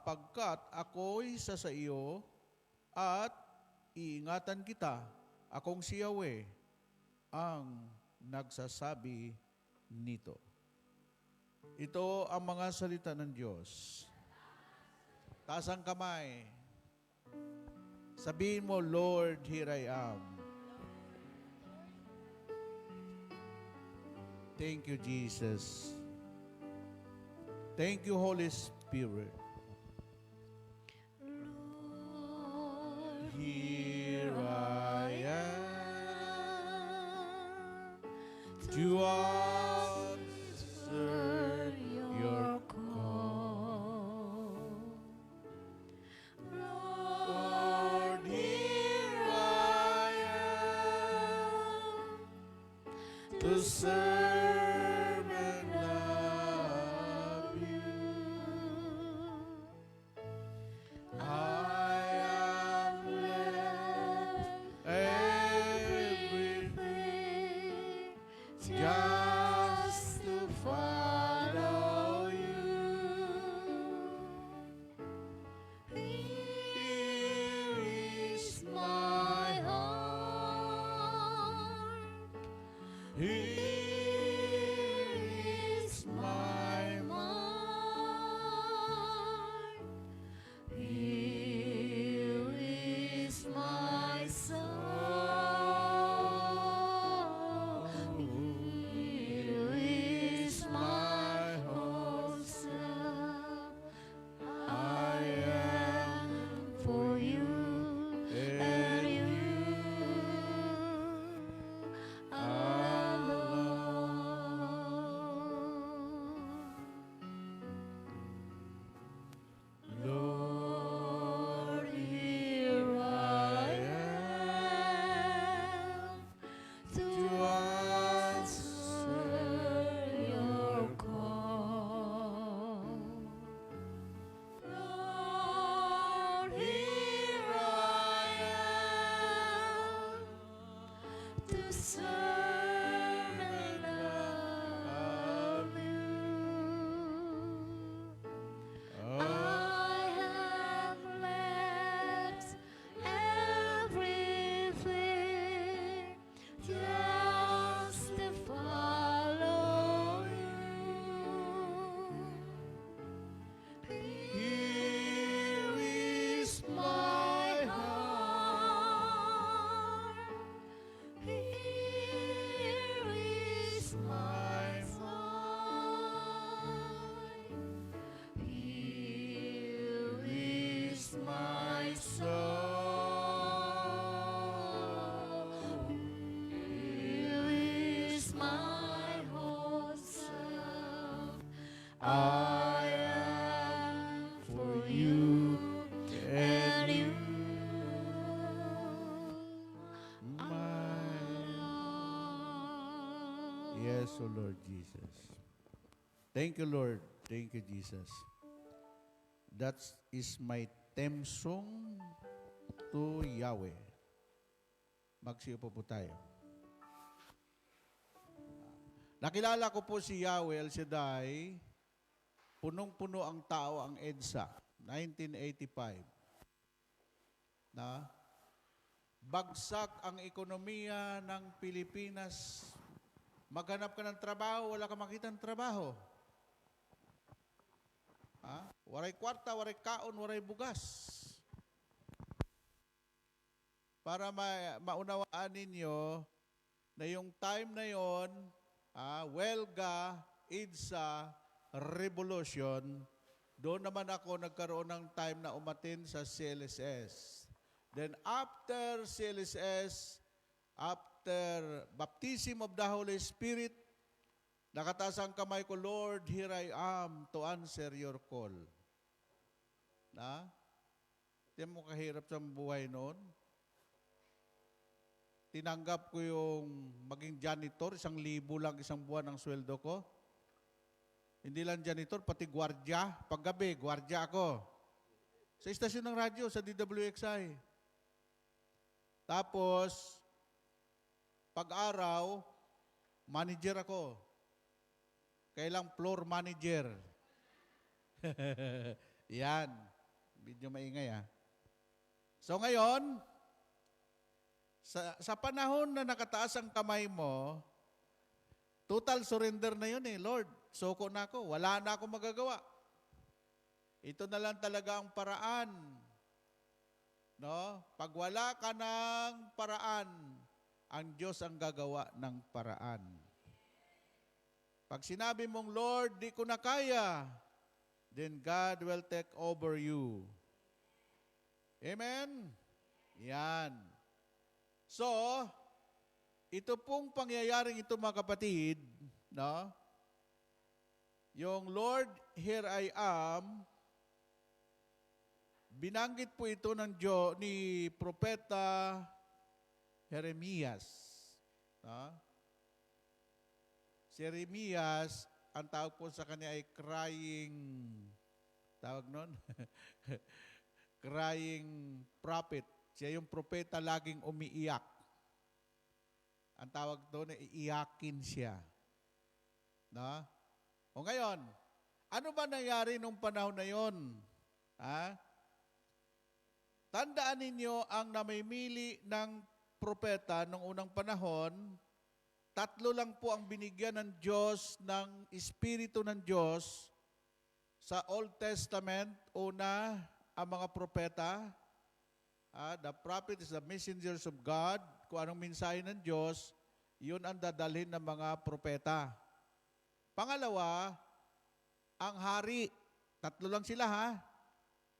L: pagkat ako'y sa iyo at iingatan kita. Akong si Yahweh ang nagsasabi nito. Ito ang mga salita ng Diyos. Taas ang kamay. Sabihin mo, Lord, here I am. Thank you, Jesus. Thank you, Holy Spirit. Here I am to answer your call. Lord, here I am to serve and love you. I have left everything just to follow you. Here is my heart. Here is my mind. Here is my soul. Here is my whole self. I am for you and you alone. Lord, here I am to answer your call. Lord, here I am to serve and love you. I have left everything just to follow you. Here is my heart. Here is my mind. Here is my soul. Here is my whole self. I am for you and you. Yes, O Lord Jesus. Thank you, Lord. Thank you, Jesus. That is my theme song to Yahweh. Magsiupo po tayo. Nakilala ko po si Yahweh El Shaddai. Punong-puno ang tao ang EDSA, 1985. Na bagsak ang ekonomiya ng Pilipinas. Maghanap ka ng trabaho, wala ka makitang trabaho. Waray kwarta, waray kaon, waray bugas. Para maunawaan ninyo na yung time na yon, welga, EDSA, revolution, doon naman ako nagkaroon ng time na umatin sa CLSS. Then after CLSS, after baptism of the Holy Spirit, nakataas ang kamay ko, Lord, here I am to answer your call. Hindi mo kahirap sa buhay noon. Tinanggap ko yung maging janitor, 1,000 lang isang buwan ang sweldo ko. Hindi lang janitor, pati gwardya. Paggabi, gwardya ako. Sa istasyon ng radyo, sa DWXI. Tapos, pag-araw, manager ako. Kailang floor manager. Yan. Medyo maingay ha. So ngayon, sa panahon na nakataas ang kamay mo, total surrender na yun eh. Lord, soko na ako. Wala na ako magagawa. Ito na lang talaga ang paraan. No? Pag wala ka ng paraan, ang Diyos ang gagawa ng paraan. Pag sinabi mong, Lord, di ko na kaya, then God will take over you. Amen? Yan. So, ito pong pangyayaring ito mga kapatid, no? Yung Lord, here I am, binanggit po ito ni Propeta Jeremias. No? Si Jeremias, ang tawag po sa kanya ay crying, tawag nun? Crying prophet. Siya yung propeta laging umiiyak. Ang tawag doon ay iiyakin siya. No? O ngayon, ano ba nangyari nung panahon na yon? Ha? Tandaan ninyo ang namimili ng propeta nung unang panahon, 3 lang po ang binigyan ng Diyos, ng Espiritu ng Diyos sa Old Testament. Una, ang mga propeta. The prophet is the messengers of God. Kung anong mensahe ng Diyos, yun ang dadalhin ng mga propeta. Pangalawa, ang hari. 3 lang sila ha.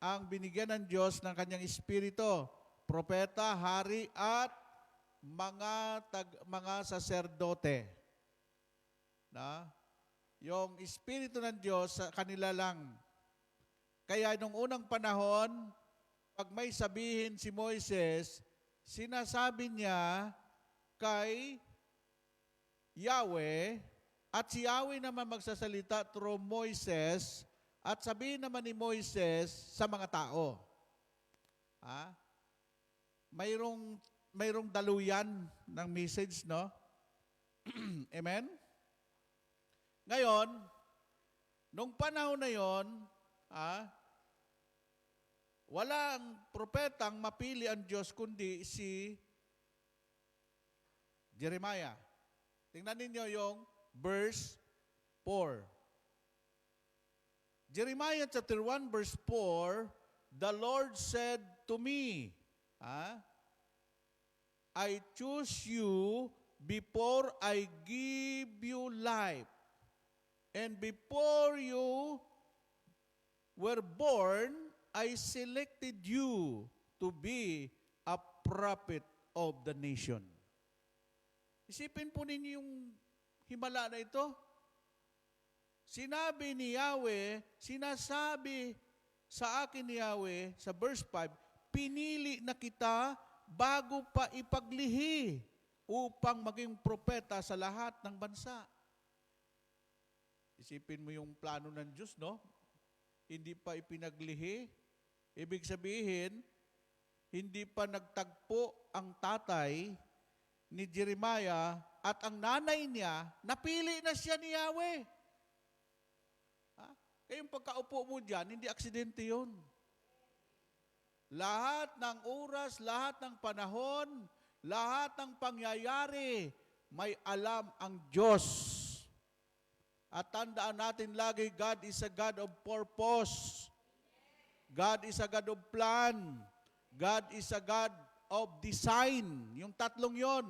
L: Ang binigyan ng Diyos ng kanyang Espiritu. Propeta, hari, at mga saserdote. Na? Yung Espiritu ng Diyos sa kanila lang. Kaya nung unang panahon, pag may sabihin si Moises, sinasabi niya kay Yahweh, at si Yahweh naman magsasalita through Moises, at sabihin naman ni Moises sa mga tao. Ha? Mayroong daluyan ng message, no? Amen? Ngayon, nung panahon na yon, walang propetang mapili ang Diyos kundi si Jeremiah. Tingnan ninyo yung verse 4. Jeremiah chapter 1 verse 4, the Lord said to me, I choose you before I give you life. And before you were born, I selected you to be a prophet of the nation. Isipin po ninyo yung himala na ito. Sinabi ni Yahweh, sinasabi sa akin ni Yahweh, sa verse 5, pinili na kita bago pa ipaglihi upang maging propeta sa lahat ng bansa. Isipin mo yung plano ng Diyos, no? Hindi pa ipinaglihi. Ibig sabihin, hindi pa nagtagpo ang tatay ni Jeremiah at ang nanay niya, napili na siya ni Yahweh. Kayong pagkaupo mo dyan, hindi aksidente yun. Lahat ng oras, lahat ng panahon, lahat ng pangyayari, may alam ang Diyos. At tandaan natin lagi, God is a God of purpose. God is a God of plan. God is a God of design. Yung 3 yon.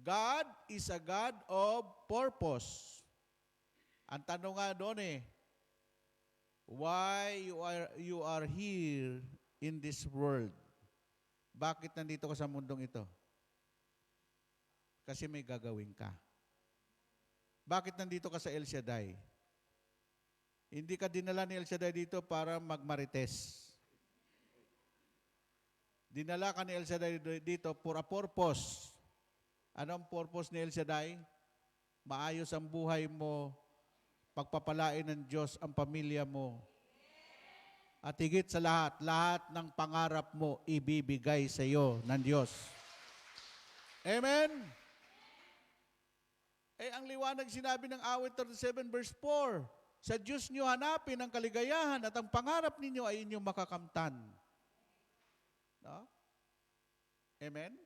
L: God is a God of purpose. Ang tanong nga doon why you are here in this world? Bakit nandito ka sa mundong ito? Kasi may gagawin ka. Bakit nandito ka sa El Shaddai? Hindi ka dinala ni El Shaddai dito para magmarites. Dinala ka ni El Shaddai dito for a purpose. Ano ang purpose ni El Shaddai? Maayos ang buhay mo pagpapalain ng Diyos ang pamilya mo. At higit sa lahat, lahat ng pangarap mo ibibigay sa iyo ng Diyos. Amen? Ang liwanag sinabi ng awit 37 verse 4, sa Diyos niyo hanapin ang kaligayahan at ang pangarap ninyo ay inyong makakamtan. No? Amen?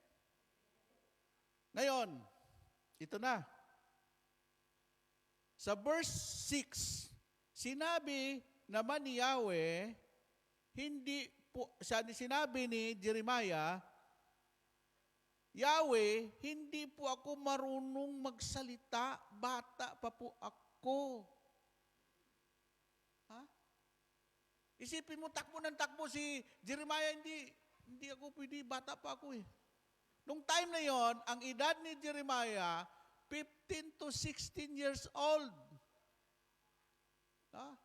L: Ngayon, ito na. Sa verse 6, sinabi naman ni Yahweh, sinabi ni Jeremiah, Yahweh, hindi po ako marunong magsalita, bata pa po ako. Ha? Isipin mo, takbo ng takbo si Jeremiah, hindi ako pwede, bata pa ako eh. Nung time na yon, ang edad ni Jeremiah, 15 to 16 years old. Ha?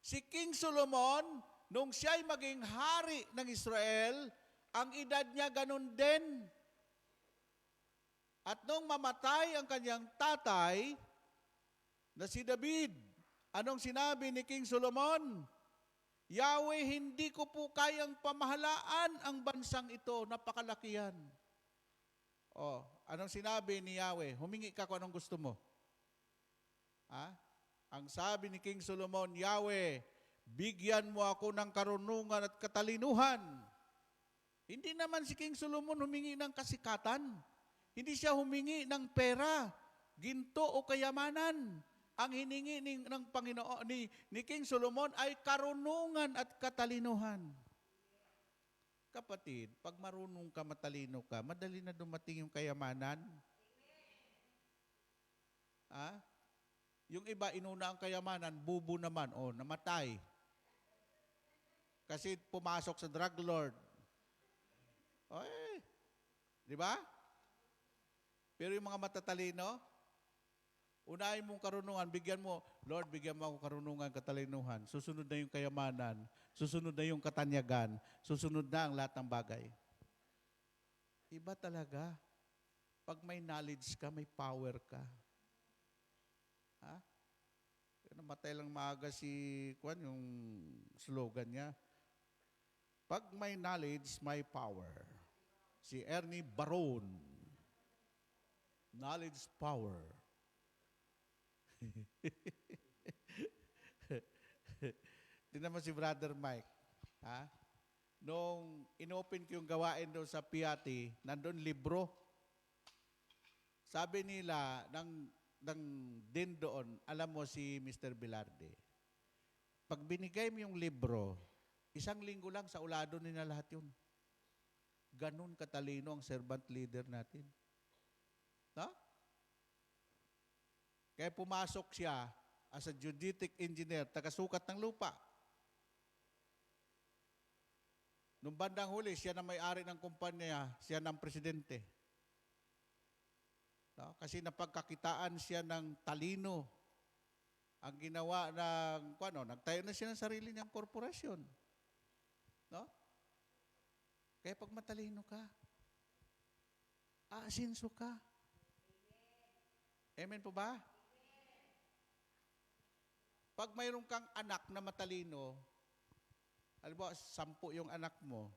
L: Si King Solomon, nung siya'y maging hari ng Israel, ang edad niya ganun din. At nung mamatay ang kanyang tatay, na si David, anong sinabi ni King Solomon? Yahweh, hindi ko po kayang pamahalaan ang bansang ito, napakalaki yan. Anong sinabi ni Yahweh? Humingi ka kung anong gusto mo. Ang sabi ni King Solomon, Yahweh, bigyan mo ako ng karunungan at katalinuhan. Hindi naman si King Solomon humingi ng kasikatan. Hindi siya humingi ng pera, ginto o kayamanan. Ang hiningi ng Panginoon ni King Solomon ay karunungan at katalinuhan. Kapatid, pag marunong ka, matalino ka, madali na dumating yung kayamanan. Yung iba, inuna ang kayamanan, bubo naman, namatay. Kasi pumasok sa drug lord. Di ba? Pero yung mga matatalino, unahin mong karunungan, bigyan mo, Lord, bigyan mo ako karunungan, katalinuhan. Susunod na yung kayamanan, susunod na yung katanyagan, susunod na ang lahat ng bagay. Iba talaga. Pag may knowledge ka, may power ka. Namatay lang maaga si Kwan, yung slogan niya. Pag may knowledge, may power. Si Ernie Baron. Knowledge, power. Tingnan mo si Brother Mike. Nung inopen ko yung gawain doon sa Piati, nandun libro. Sabi nila, din doon, alam mo si Mr. Bilarde, pag binigay mo yung libro, 1 linggo lang sa ulado nila lahat yun. Ganun katalino ang servant leader natin. No? Kaya pumasok siya as a geodetic engineer, taga-sukat ng lupa. Nung bandang huli, siya na may-ari ng kumpanya, siya ng presidente. No? Kasi napagkakitaan siya ng talino. Ang ginawa ng, nagtayo na siya ng sarili niyang korporasyon. No? Kaya pag matalino ka, aasinso ka. Amen po ba? Pag mayroon kang anak na matalino, alam mo, 10 yung anak mo.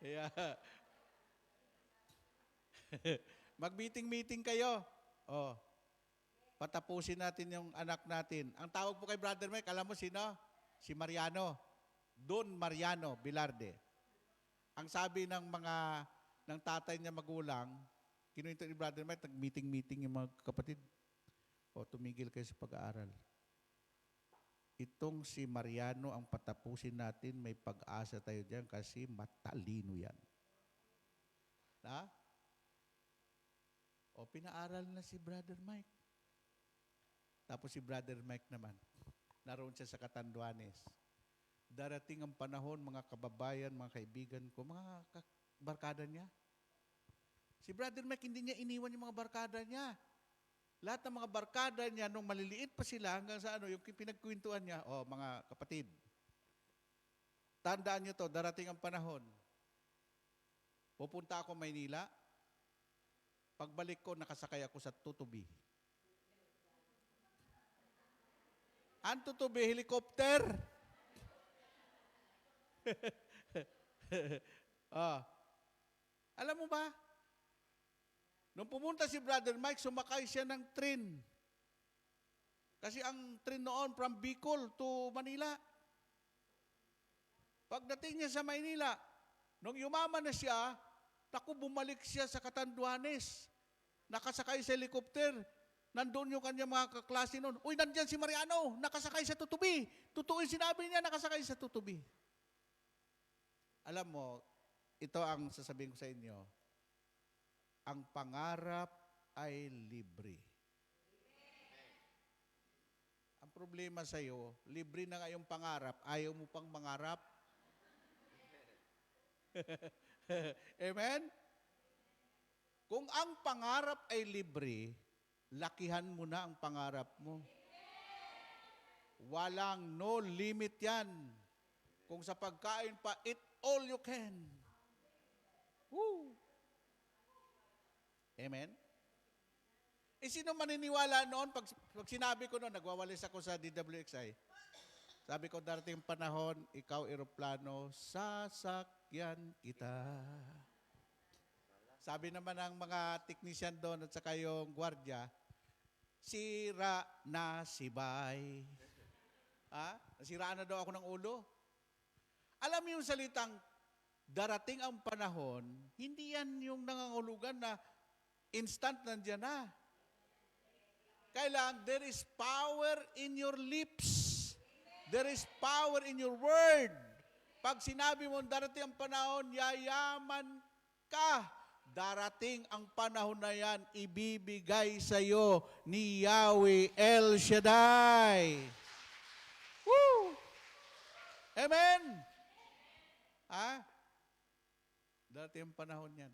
L: Yeah. Mag-meeting kayo. Patapusin natin yung anak natin. Ang tawag po kay Brother Mike, alam mo sino? Si Mariano. Don Mariano Bilarde. Ang sabi ng tatay niya magulang, kinuwento ni Brother Mike, nag-meeting yung mga kapatid. Tumigil kayo sa pag-aaral. Itong si Mariano ang patapusin natin, may pag-asa tayo diyan kasi matalino yan. Pinaaral na si Brother Mike. Tapos si Brother Mike naman, naroon siya sa Catanduanes. Darating ang panahon, mga kababayan, mga kaibigan ko, mga barkada niya. Si Brother Mike, hindi niya iniwan yung mga barkada niya. Lahat ng mga barkada niya, nung maliliit pa sila, hanggang sa yung pinagkwentuhan niya, mga kapatid, tandaan niyo to, darating ang panahon. Pupunta ako Maynila, Pagbalik ko, nakasakay ako sa tutubi. Ang tutubi, helicopter. Alam mo ba? Nung pumunta si Brother Mike, sumakay siya ng train. Kasi ang train noon from Bicol to Manila. Pagdating niya sa Maynila, nung yumaman na siya, naku, bumalik siya sa Catanduanes. Nakasakay sa helicopter. Nandun yung kanyang mga kaklase noon. Uy, nandyan si Mariano, nakasakay sa tutubi. Totoo yung sinabi niya, nakasakay sa tutubi. Alam mo, ito ang sasabihin ko sa inyo. Ang pangarap ay libre. Ang problema sa iyo, libre na nga yung pangarap, ayaw mo pang mangarap. Amen? Kung ang pangarap ay libre, lakihan mo na ang pangarap mo. Walang no limit yan. Kung sa pagkain pa, eat all you can. Woo! Amen? Sino maniniwala noon, pag sinabi ko noon, nagwawalis ako sa DWXI, sabi ko, darating panahon, ikaw eroplano, sasakyan kita. Sabi naman ng mga technician doon at saka yung gwardiya, sira na si Bay. Nasiraan na daw ako ng ulo. Alam mo yung salitang, darating ang panahon, hindi yan yung nangangulugan na instant nandiyan na. Kailangan, there is power in your lips. There is power in your word. Pag sinabi mo, darating ang panahon, yayaman ka. Darating ang panahon na yan, ibibigay sa iyo ni Yahweh El Shaddai. Woo! Amen? Darating ang panahon yan.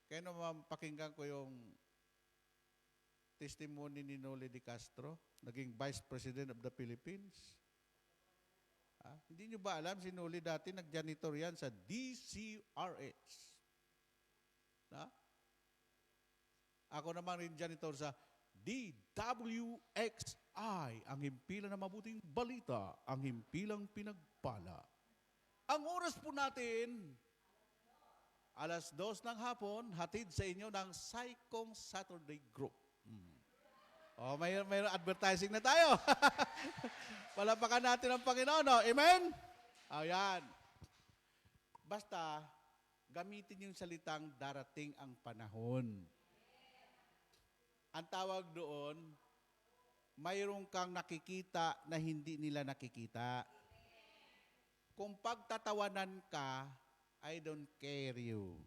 L: Kaya naman pakinggan ko yung testimony ni Noli de Castro, naging Vice President of the Philippines. Hindi nyo ba alam, si Noli dati nag-janitor yan sa DCRH. Ako naman rin janitor sa DWXI, ang himpilan na mabuting balita, ang himpilang pinagpala. Ang oras po natin, 2:00 ng hapon, hatid sa inyo ng Saicong Saturday Group. May advertising na tayo. Palapakan natin ang Panginoon. Amen? Ayan. Basta, gamitin yung salitang darating ang panahon. Ang tawag doon, mayroon kang nakikita na hindi nila nakikita. Kung pagtatawanan ka, I don't care you.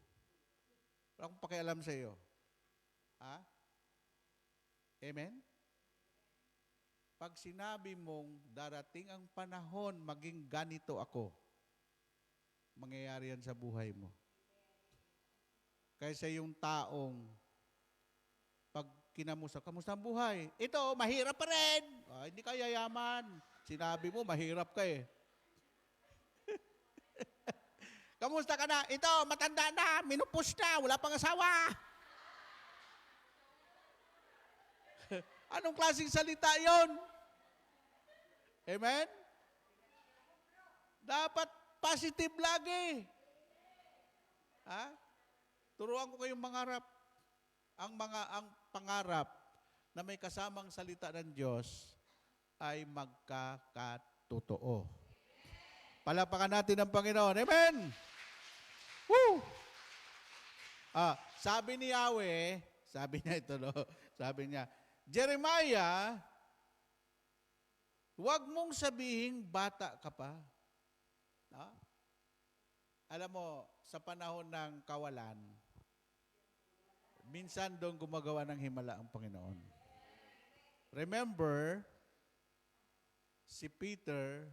L: Wala akong pakialam sa iyo. Amen? Pag sinabi mong darating ang panahon, maging ganito ako, mangyayari yan sa buhay mo. Kaysa yung taong, pag kinamusta, kamusta ang buhay? Ito, mahirap pa rin. Hindi ka yayaman. Sinabi mo, mahirap ka eh. Kamusta ka na? Ito, matanda na, minupus na, wala pang asawa. Anong klaseng salita yon? Amen? Dapat positive lagi. Turuan ko kayong mangarap. Ang pangarap na may kasamang salita ng Diyos ay magkakatotoo. Palapakan natin ang Panginoon. Amen? Woo! Sabi ni Yahweh, sabi niya ito, no? Sabi niya, Jeremiah, huwag mong sabihing bata ka pa. Alam mo, sa panahon ng kawalan, minsan doon gumagawa ng himala ang Panginoon. Remember, si Peter,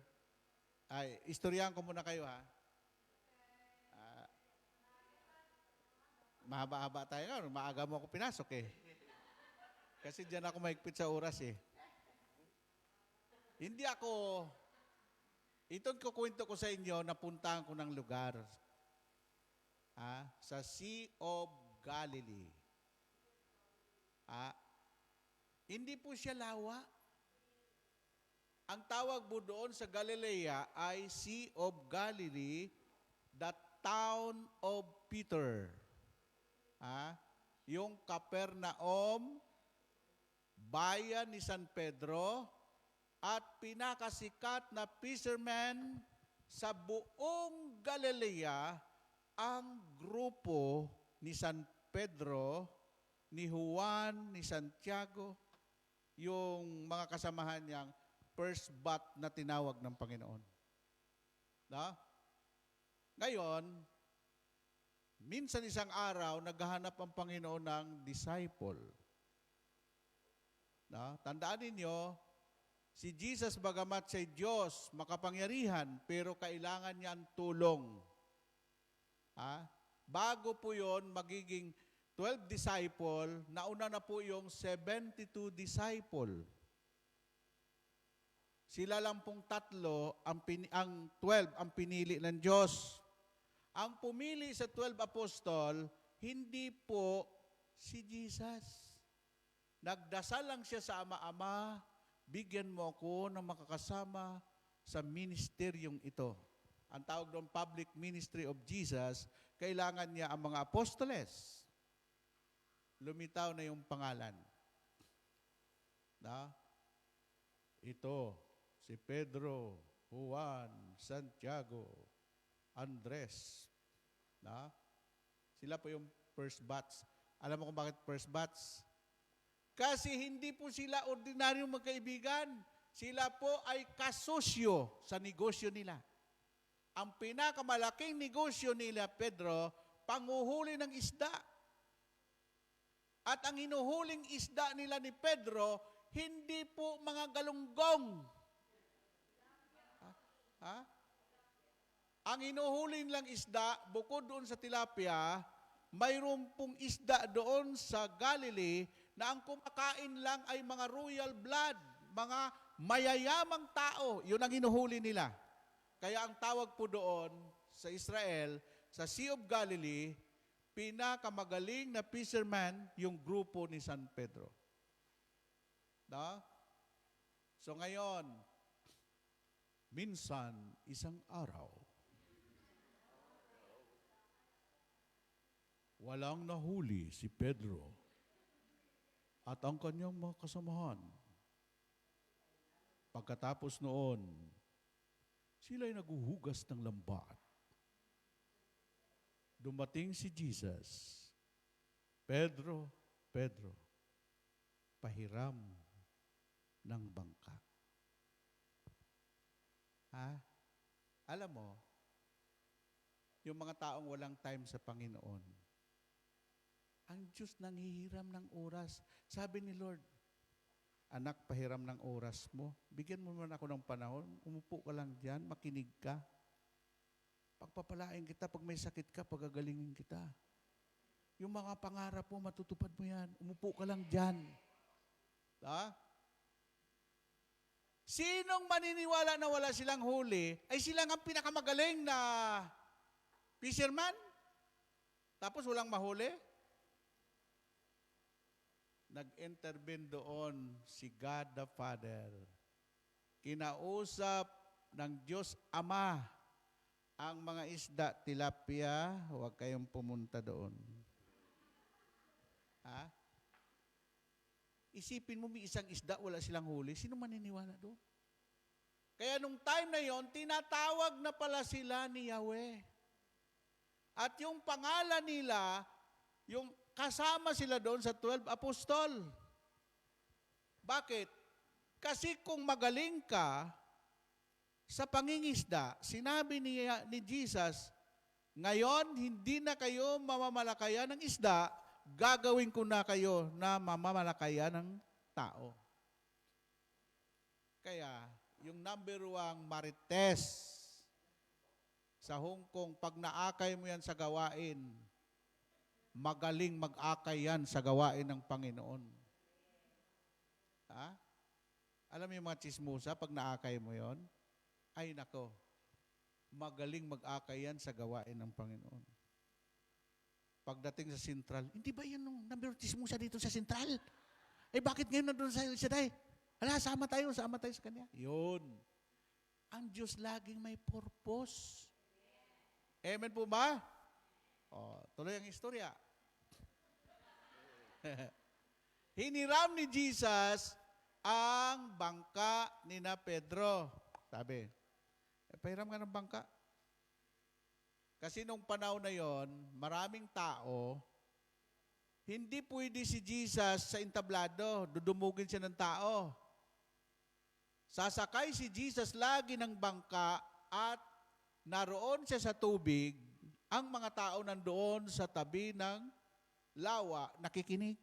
L: istoryahan ko muna kayo mahaba-haba tayo nga, maaga mo ako pinasok eh. Kasi dyan ako mahigpit sa oras eh. Hindi ako, itong kukwento ko sa inyo, napuntahan ko ng lugar. Sa Sea of Galilee. Hindi po siya lawa. Ang tawag po doon sa Galilea ay Sea of Galilee, the town of Peter. Yung Capernaum, bayan ni San Pedro, at pinakasikat na fisherman sa buong Galilea, ang grupo ni San Pedro, ni Juan, ni Santiago, yung mga kasamahan niyang first bat na tinawag ng Panginoon. Ngayon, minsan isang araw, naghahanap ang Panginoon ng disciple. Tandaan ninyo, si Jesus bagamat siya'y Diyos, makapangyarihan, pero kailangan niya ang tulong. Bago po yon magiging 12 disciple, nauna na po yung 72 disciple. Sila lang pong tatlo, ang 12 ang pinili ng Diyos. Ang pumili sa 12 apostol, hindi po si Jesus. Nagdasal lang siya sa Ama-Ama, bigyan mo ako ng makakasama sa ministeryong ito. Ang tawag doon, public ministry of Jesus, kailangan niya ang mga apostoles. Lumitaw na yung pangalan. Ito, si Pedro, Juan, Santiago, Andres. Sila po yung first batch. Alam mo kung bakit first batch? Kasi hindi po sila ordinaryong magkaibigan. Sila po ay kasosyo sa negosyo nila. Ang pinakamalaking negosyo nila, Pedro, panguhuli ng isda. At ang hinuhuling isda nila ni Pedro, hindi po mga galunggong. Ang hinuhuli nilang isda, bukod doon sa tilapia, mayroon pong isda doon sa Galilee na ang kumakain lang ay mga royal blood, mga mayayamang tao. Yun ang hinuhuli nila. Kaya ang tawag po doon sa Israel, sa Sea of Galilee, pinakamagaling na fisherman yung grupo ni San Pedro. So ngayon, minsan, isang araw, walang nahuli si Pedro at ang kanyang mga kasamahan. Pagkatapos noon, sila'y naguhugas ng lambat. Dumating si Jesus. Pedro, Pedro, pahiram ng bangka. Alam mo, yung mga taong walang time sa Panginoon, ang Diyos nanghihiram ng oras. Sabi ni Lord, anak, pahiram ng oras mo. Bigyan mo naman ako ng panahon. Umupo ka lang dyan, makinig ka. Pagpapalain kita, pag may sakit ka, pagagalingin kita. Yung mga pangarap mo, matutupad mo yan. Umupo ka lang dyan. Sinong maniniwala na wala silang huli, ay silang ang pinakamagaling na fisherman? Tapos walang mahuli? Nag-intervene doon si God the Father. Kinausap ng Diyos Ama ang mga isda, tilapia, huwag kayong pumunta doon. Isipin mo, may isang isda, wala silang huli. Sino maniniwala doon? Kaya nung time na yon, tinatawag na pala sila ni Yahweh. At yung pangalan nila, yung kasama sila doon sa 12 apostol. Bakit? Kasi kung magaling ka sa pangingisda, sinabi ni Jesus, ngayon, hindi na kayo mamamalakaya ng isda, gagawin ko na kayo na mamamalakaya ng tao. Kaya, yung number 1 marites sa Hong Kong, pag naakay mo yan sa gawain, magaling mag-akay yan sa gawain ng Panginoon. Alam mo yung mga chismosa, pag naakay mo yon, ay nako, magaling mag-akay yan sa gawain ng Panginoon. Pagdating sa Sentral, hindi ba yun nung nabirtis mo siya dito sa Sentral? Eh bakit ngayon nandun sa El Shaddai? Hala, sama tayo sa kanya. Yun. Ang Diyos laging may purpose. Amen po ba? O, tuloy ang istorya. Hiniram ni Jesus ang bangka ni na Pedro. Sabi, pahiram ka ng bangka. Kasi nung panahon na yon, maraming tao, hindi pwede si Jesus sa entablado, dudumugin siya ng tao. Sasakay si Jesus lagi ng bangka at naroon siya sa tubig, ang mga tao nandoon sa tabi ng lawa, nakikinig.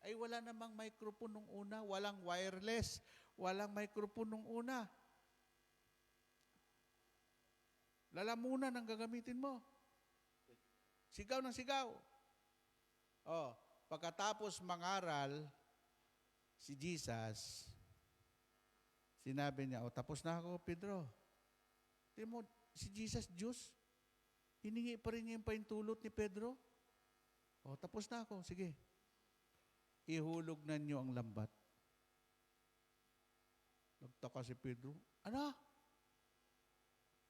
L: Ay wala namang microphone nung una, walang wireless, walang microphone nung una. Lalamunan ang gagamitin mo. Sigaw ng sigaw. Oh, pagkatapos mangaral si Jesus, sinabi niya, tapos na ako, Pedro. Tingnan mo, si Jesus, Diyos, hiningi pa rin niya yung paintulot ni Pedro. Tapos na ako, sige. Ihulog na niyo ang lambat. Nagtaka si Pedro, ano?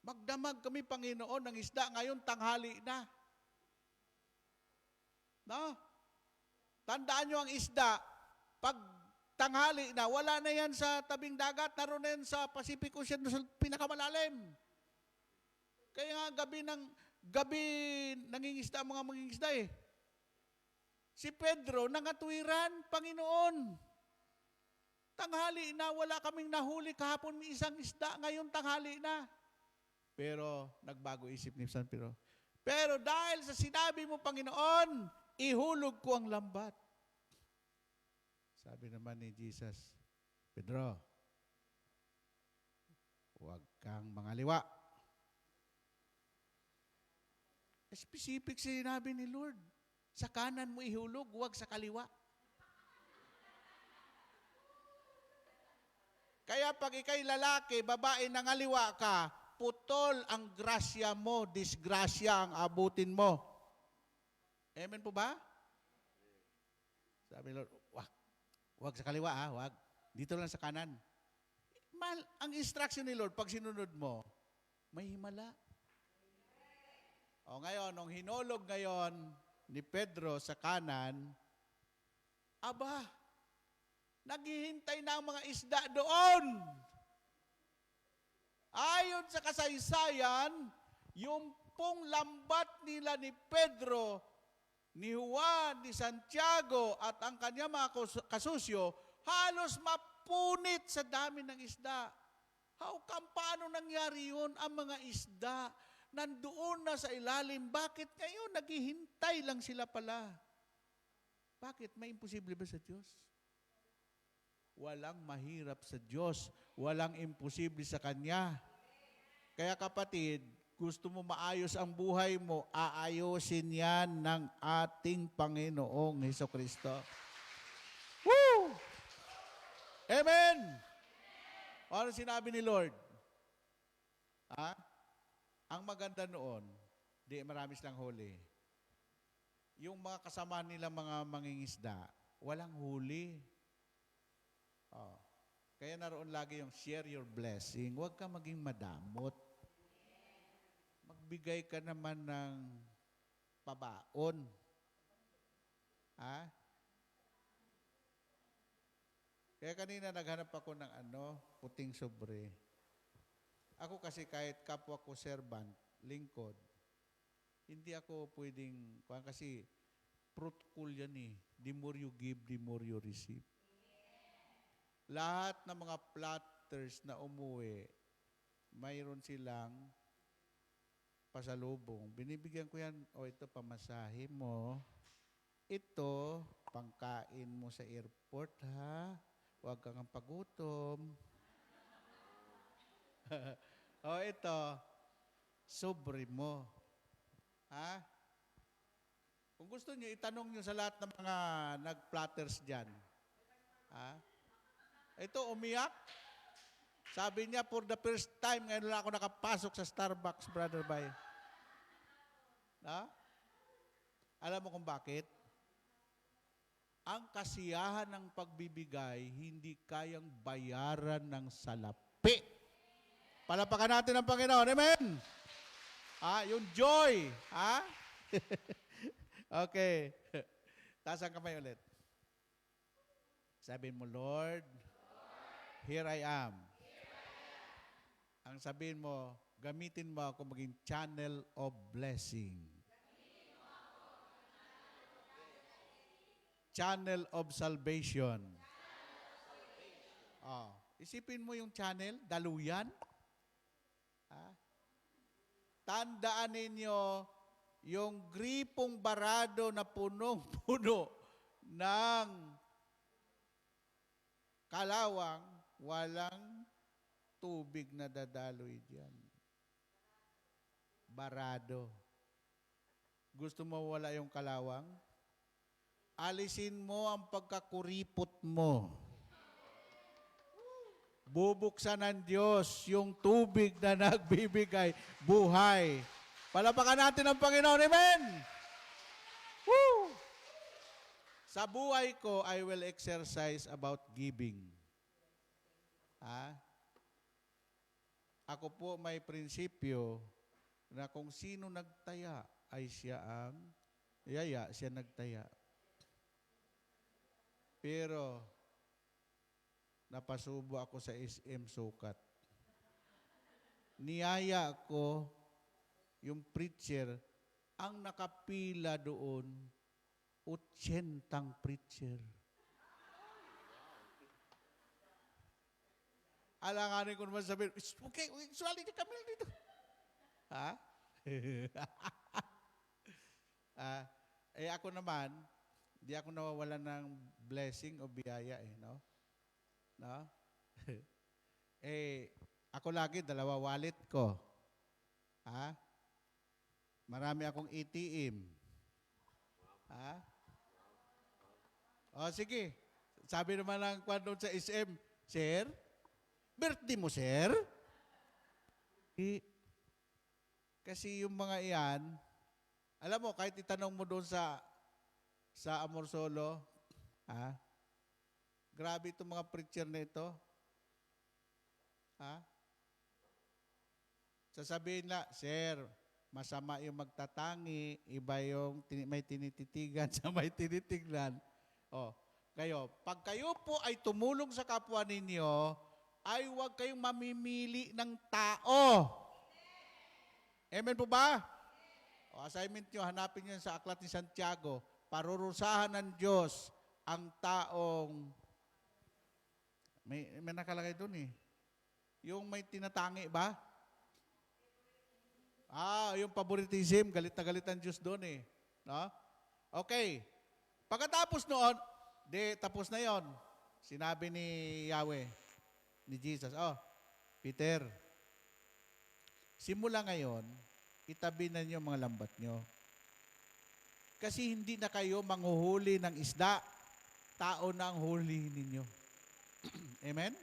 L: Magdamag kami, Panginoon, ng isda ngayon tanghali na. No? Tandaan nyo ang isda, pag tanghali na, wala na yan sa tabing dagat, naroon na yan sa Pacific Ocean, sa pinakamalalim. Kaya nga gabi nangingisda ang mga mangingisda eh. Si Pedro, nangatwiran, Panginoon. Tanghali na, wala kaming nahuli kahapon may isang isda, ngayon tanghali na. Pero nagbago isip ni San Pedro. Pero dahil sa sinabi mo, Panginoon, ihulog ko ang lambat. Sabi naman ni Jesus, Pedro, huwag kang mangaliwa. Specific sinabi ni Lord, sa kanan mo ihulog, huwag sa kaliwa. Kaya pag ikay lalaki, babae, nangaliwa ka, putol ang grasya mo, disgrasya ang abutin mo. Amen po ba? Sabi Lord, wag sa kaliwa wag. Dito lang sa kanan. Ang instruction ni Lord, pag sinunod mo, may himala. Ngayon, nung hinulog ngayon ni Pedro sa kanan, naghihintay na ang mga isda doon. Ayon sa kasaysayan, yung pong lambat nila ni Pedro, ni Juan, ni Santiago, at ang kanya mga kasusyo, halos mapunit sa dami ng isda. Paano nangyari yun? Ang mga isda, nandoon na sa ilalim. Bakit ngayon? Naghihintay lang sila pala. Bakit? May imposible ba sa Diyos? Walang mahirap sa Diyos. Walang imposible sa Kanya. Kaya kapatid, gusto mo maayos ang buhay mo, aayusin yan ng ating Panginoong Hesukristo. Woo! Amen! Ano sinabi ni Lord? Ang maganda noon, marami silang huli. Yung mga kasama nila mga mangingisda, walang huli. Kaya naroon lagi yung share your blessing. Huwag ka maging madamot. Magbigay ka naman ng pabaon. Kaya kanina naghanap ako ng puting sobre. Ako kasi kahit kapwa ko servant, lingkod, hindi ako pwedeng, kasi fruitful yan eh. The more you give, the more you receive. Lahat ng mga platters na umuwi, mayroon silang pasalubong. Binibigyan ko yan, ito pamasahe mo. Ito, pangkain mo sa airport, ha? Huwag kang pagutom. Ito, sobre mo. Ha? Kung gusto niyo, itanong niyo sa lahat ng mga nag-platters dyan. Ha? Ito, umiyak. Sabi niya, for the first time, ngayon lang ako nakapasok sa Starbucks, Brother Bay. Alam mo kung bakit? Ang kasiyahan ng pagbibigay, hindi kayang bayaran ng salapi. Palapakan natin ang Panginoon. Amen? Yung joy. Okay. Taas ang kamay ulit. Sabihin mo, Lord, here I am. Ang sabihin mo, gamitin mo ako maging channel of blessing. Channel of salvation. Isipin mo yung channel, daluyan. Tandaan ninyo, yung gripong barado na punong-puno ng kalawang, walang tubig na dadaloy diyan. Barado. Gusto mo wala yung kalawang? Alisin mo ang pagkakuripot mo. Bubuksan ng Diyos yung tubig na nagbibigay buhay. Palapakan natin ang Panginoon. Amen! Woo! Sa buhay ko, I will exercise about giving. Ako po may prinsipyo na kung sino nagtaya ay siya ang yaya, siya nagtaya. Pero, napasubo ako sa SM Sukat. Niyaya ko, yung preacher, ang nakapila doon, 80 preacher. Alanganin ko naman sabihin, okay, suwali niyo kami dito. Ako naman, di ako nawawalan ng blessing o biyaya no? No? Ako lagi, 2 wallet ko. Marami akong ATM. Sige. Sabi naman ng kwan doon sa SM, Sir, birthday mo, sir? Kasi yung mga iyan, alam mo, kahit itanong mo doon sa Amor Solo, grabe itong mga preacher na ito. Sasabihin na, Sir, masama yung magtatangi, iba yung may tinititigan sa may tinitignan. Kayo, pag kayo po ay tumulong sa kapwa ninyo, ay huwag kayong mamimili ng tao. Amen po ba? Assignment nyo, hanapin nyo sa Aklat ni Santiago, parurusahan ng Diyos ang taong, may nakalagay doon yung may tinatangi ba? Yung favoritism, galit na galit ang Diyos doon No? Okay. Pagkatapos noon, tapos na yon. Sinabi ni Yahweh, ni Jesus, Peter, simula ngayon, itabi na niyo mga lambat niyo. Kasi hindi na kayo manghuhuli ng isda, tao na ang huli ninyo. Amen?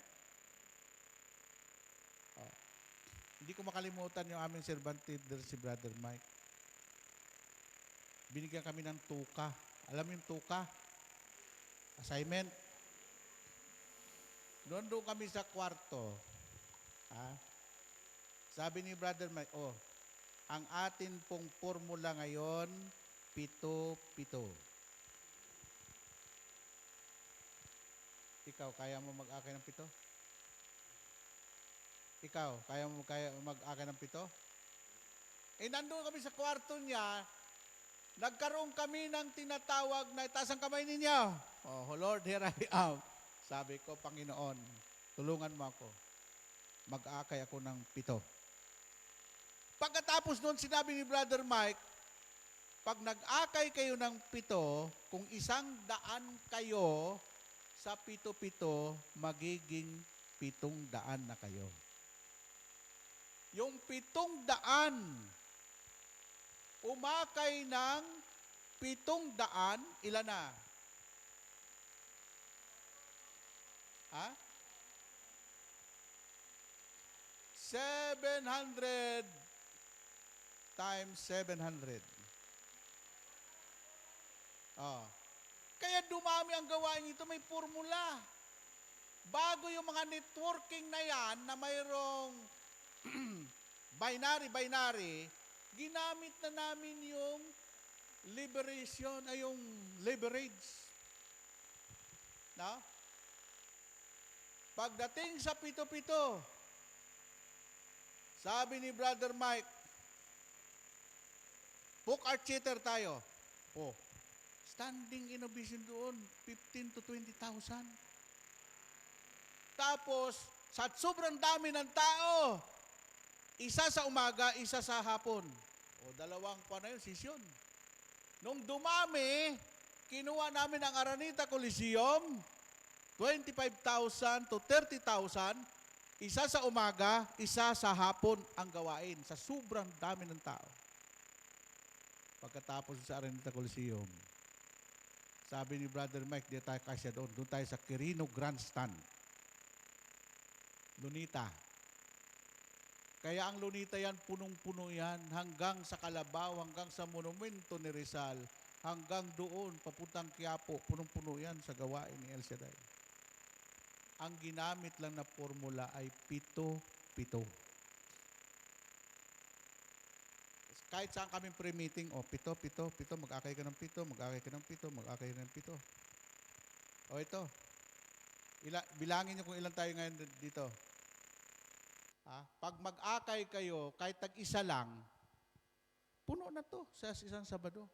L: Hindi ko makalimutan yung aming servant leader, si Brother Mike. Binigyan kami ng tuka. Alam mo yung tuka? Assignment. Doon kami sa kwarto. Sabi ni Brother Mike, ang atin pong formula ngayon, 7-7. Ikaw, kaya mo mag-akay ng 7? Ikaw, kaya mo mag-akay ng 7? Nandun kami sa kwarto niya, nagkaroon kami ng tinatawag na itaas ang kamay ninyo. Lord, here I am. Sabi ko, Panginoon, tulungan mo ako. Mag-akay ako ng 7. Pagkatapos noon, sinabi ni Brother Mike, pag nag-akay kayo ng 7, kung 100 kayo, sa 7-7, magiging 700 na kayo. Yung 700, umakay ng 700, ilan na? 700 times 700. Oh. Kaya dumami ang gawain ito, may formula. Bago yung mga networking na yan, na mayroong binary, ginamit na namin yung liberation, ay yung leverage. No? Pagdating sa pito-pito, sabi ni Brother Mike, book art cheater tayo. Oh, standing innovation doon, 15 to 20,000. Tapos, sa sobrang dami ng tao, isa sa umaga, isa sa hapon. O, dalawang pa na yun, session. Nung dumami, kinuha namin ang Araneta Coliseum, 25,000 to 30,000, isa sa umaga, isa sa hapon ang gawain sa sobrang dami ng tao. Pagkatapos sa Araneta Coliseum, sabi ni Brother Mike, di tayo kasya doon. Doon tayo sa Quirino Grandstand. Lunita. Kaya ang Lunita yan, punong-puno yan, hanggang sa Kalabaw, hanggang sa monumento ni Rizal, hanggang doon, papuntang Quiapo, punong-puno yan sa gawain ni El Shaddai. Ang ginamit lang na formula ay pito-pito. Kahit saan kami pre-meeting, pito, mag-akay ka ng pito, mag-akay ka ng pito, mag-akay ka ng pito. O ito, bilangin niyo kung ilan tayo ngayon dito. Pag mag-akay kayo, kahit tag-isa lang, puno na to sa isang Sabado.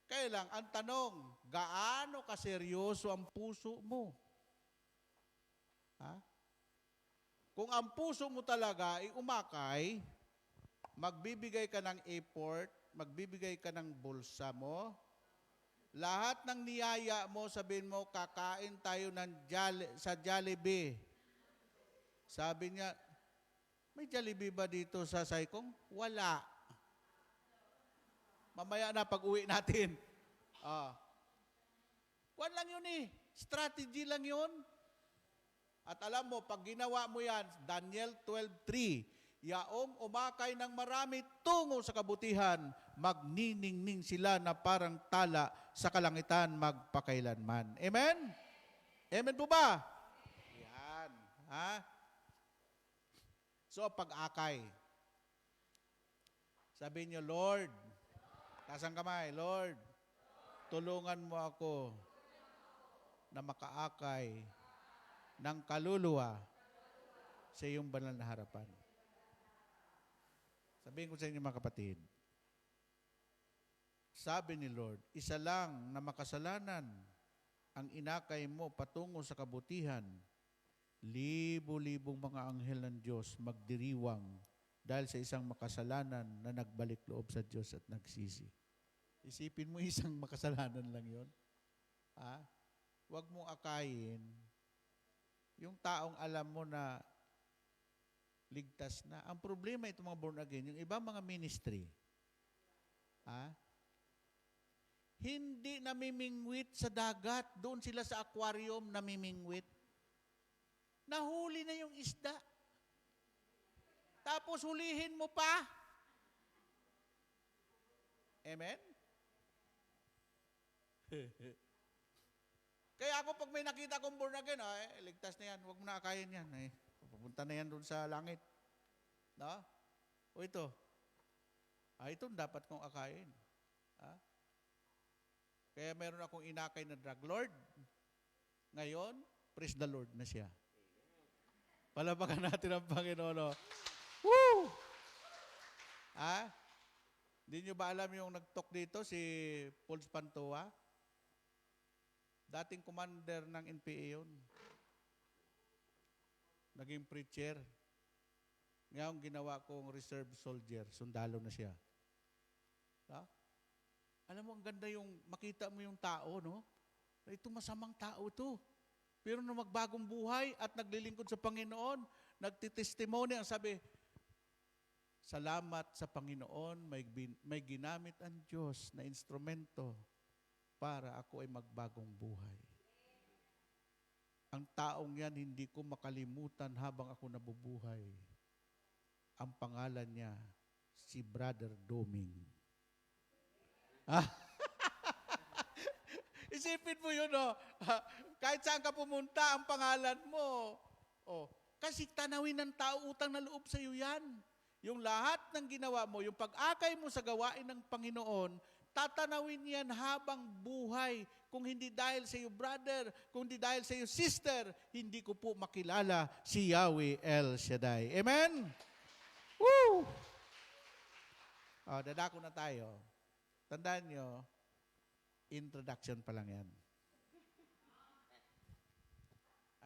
L: Kaya lang, ang tanong, gaano kaseryoso ang puso mo? Kung ang puso mo talaga ay umakay, magbibigay ka ng effort, magbibigay ka ng bulsa mo, lahat ng niyaya mo, sabihin mo, kakain tayo sa Jollibee. Sabi niya, may Jollibee ba dito sa Saikong? Wala. Mamaya na pag-uwi natin. Kuwan lang yun eh. Strategy lang yun. At alam mo, pag ginawa mo yan, Daniel 12:3, yaong umakay ng marami tungo sa kabutihan, magniningning sila na parang tala sa kalangitan magpakailanman. Amen? Amen po ba? Yan. So, pag-akay. Sabi niyo, Lord, taas ang kamay, Lord, tulungan mo ako na makaakay ng kaluluwa sa iyong banal na harapan. Sabihin ko sa inyo mga kapatid, sabi ni Lord, isa lang na makasalanan ang inakay mo patungo sa kabutihan, libo-libong mga anghel ng Diyos magdiriwang dahil sa isang makasalanan na nagbalik loob sa Diyos at nagsisi. Isipin mo isang makasalanan lang yon. Huwag mong akayin yung taong alam mo na ligtas na. Ang problema itong mga born again, yung ibang mga ministry, hindi namimingwit sa dagat. Doon sila sa aquarium namimingwit. Nahuli na yung isda. Tapos hulihin mo pa. Amen? Kaya ako pag may nakita kong born again, ligtas na yan, huwag mo na akayin yan. Pupunta na yan doon sa langit. No? O ito. Ito dapat kong akayin. Kaya meron akong inakay na drug lord. Ngayon, praise the Lord na siya. Palapakan natin ang Panginoon. Woo! Hindi nyo ba alam yung nag-talk dito, si Paul Spantoa? Dating commander ng NPA yun. Naging preacher. Ngayon ginawa kong reserve soldier. Sundalo na siya. Alam mo, ang ganda yung makita mo yung tao, no? Ito masamang tao to. Pero nung magbagong buhay at naglilingkod sa Panginoon, nagtitestimony, ang sabi, salamat sa Panginoon, may ginamit ang Diyos na instrumento para ako ay magbagong buhay. Ang taong yan, hindi ko makalimutan habang ako nabubuhay. Ang pangalan niya, si Brother Doming. Isipin mo yun, oh. Kahit saan ka pumunta, ang pangalan mo. Oh. Kasi tanawin ng tao, utang na loob sa iyo yan. Yung lahat ng ginawa mo, yung pag-akay mo sa gawain ng Panginoon, tatanawin yan habang buhay. Kung hindi dahil sa iyo, brother, kung hindi dahil sa iyo, sister, hindi ko po makilala si Yahweh El Shaddai. Amen? Woo! Dadako na tayo. Tandaan nyo, introduction pa lang yan.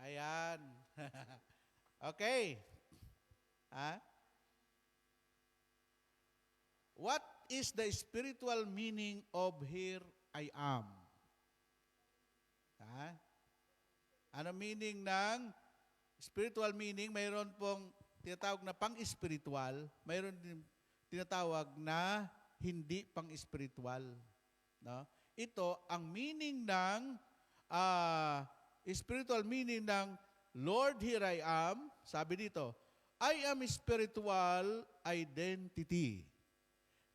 L: Ayan. Okay. What is the spiritual meaning of here I am? Ano meaning ng spiritual meaning? Mayroon pong tinatawag na pang-spiritual, mayroon din tinatawag na hindi pang-spiritual. No? Ito, ang meaning ng spiritual meaning ng Lord, here I am, sabi dito, I am spiritual identity.